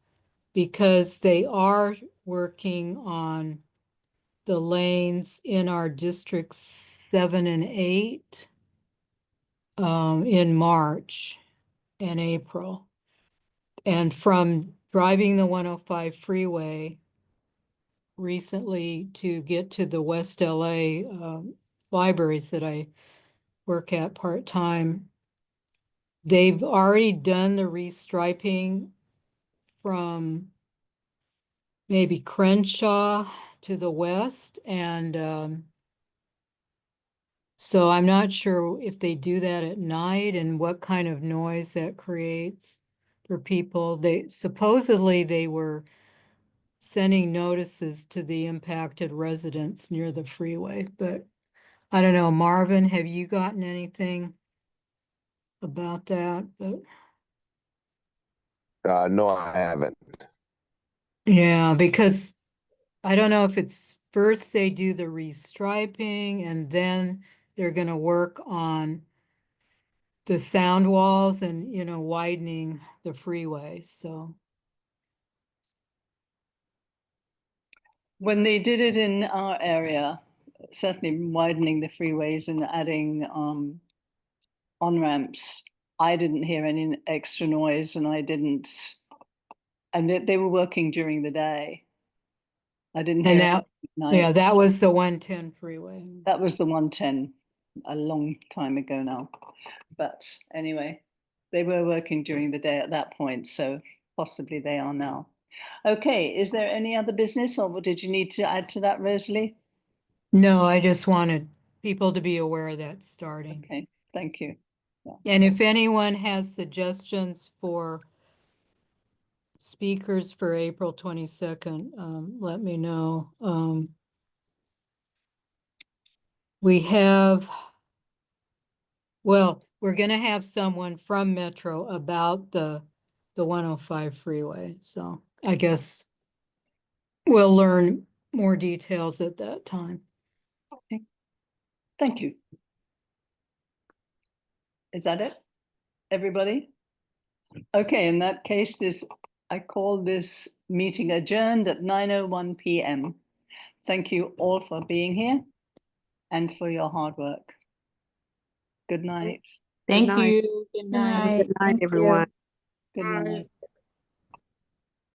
because they are working on the lanes in our districts 7 and 8 in March and April. And from driving the 105 freeway recently to get to the West LA libraries that I work at part-time, they've already done the restriping from maybe Crenshaw to the west. And so I'm not sure if they do that at night and what kind of noise that creates for people. Supposedly they were sending notices to the impacted residents near the freeway, but I don't know. Marvin, have you gotten anything about that? But No, I haven't. yeah, because I don't know if it's first they do the restriping and then they're going to work on the sound walls and, widening the freeway. So when they did it in our area, certainly widening the freeways and adding on-ramps, I didn't hear any extra noise, and they were working during the day. I didn't hear and it at night. that was the 110 freeway. That was the 110 a long time ago now. But anyway, they were working during the day at that point, so possibly they are now. Okay, is there any other business, or did you need to add to that, Rosalie? No, I just wanted people to be aware that starting. Okay, thank you. Yeah. And if anyone has suggestions for speakers for April 22nd, let me know. We have Well, we're gonna have someone from Metro about the 105 freeway, so I guess we'll learn more details at that time. Thank you. Is that it? Everybody? Okay, in that case, I call this meeting adjourned at 9:01 p.m. Thank you all for being here and for your hard work. Good night. Thank night. you. Good Good night. night. Good night, Thank you. everyone. Good night.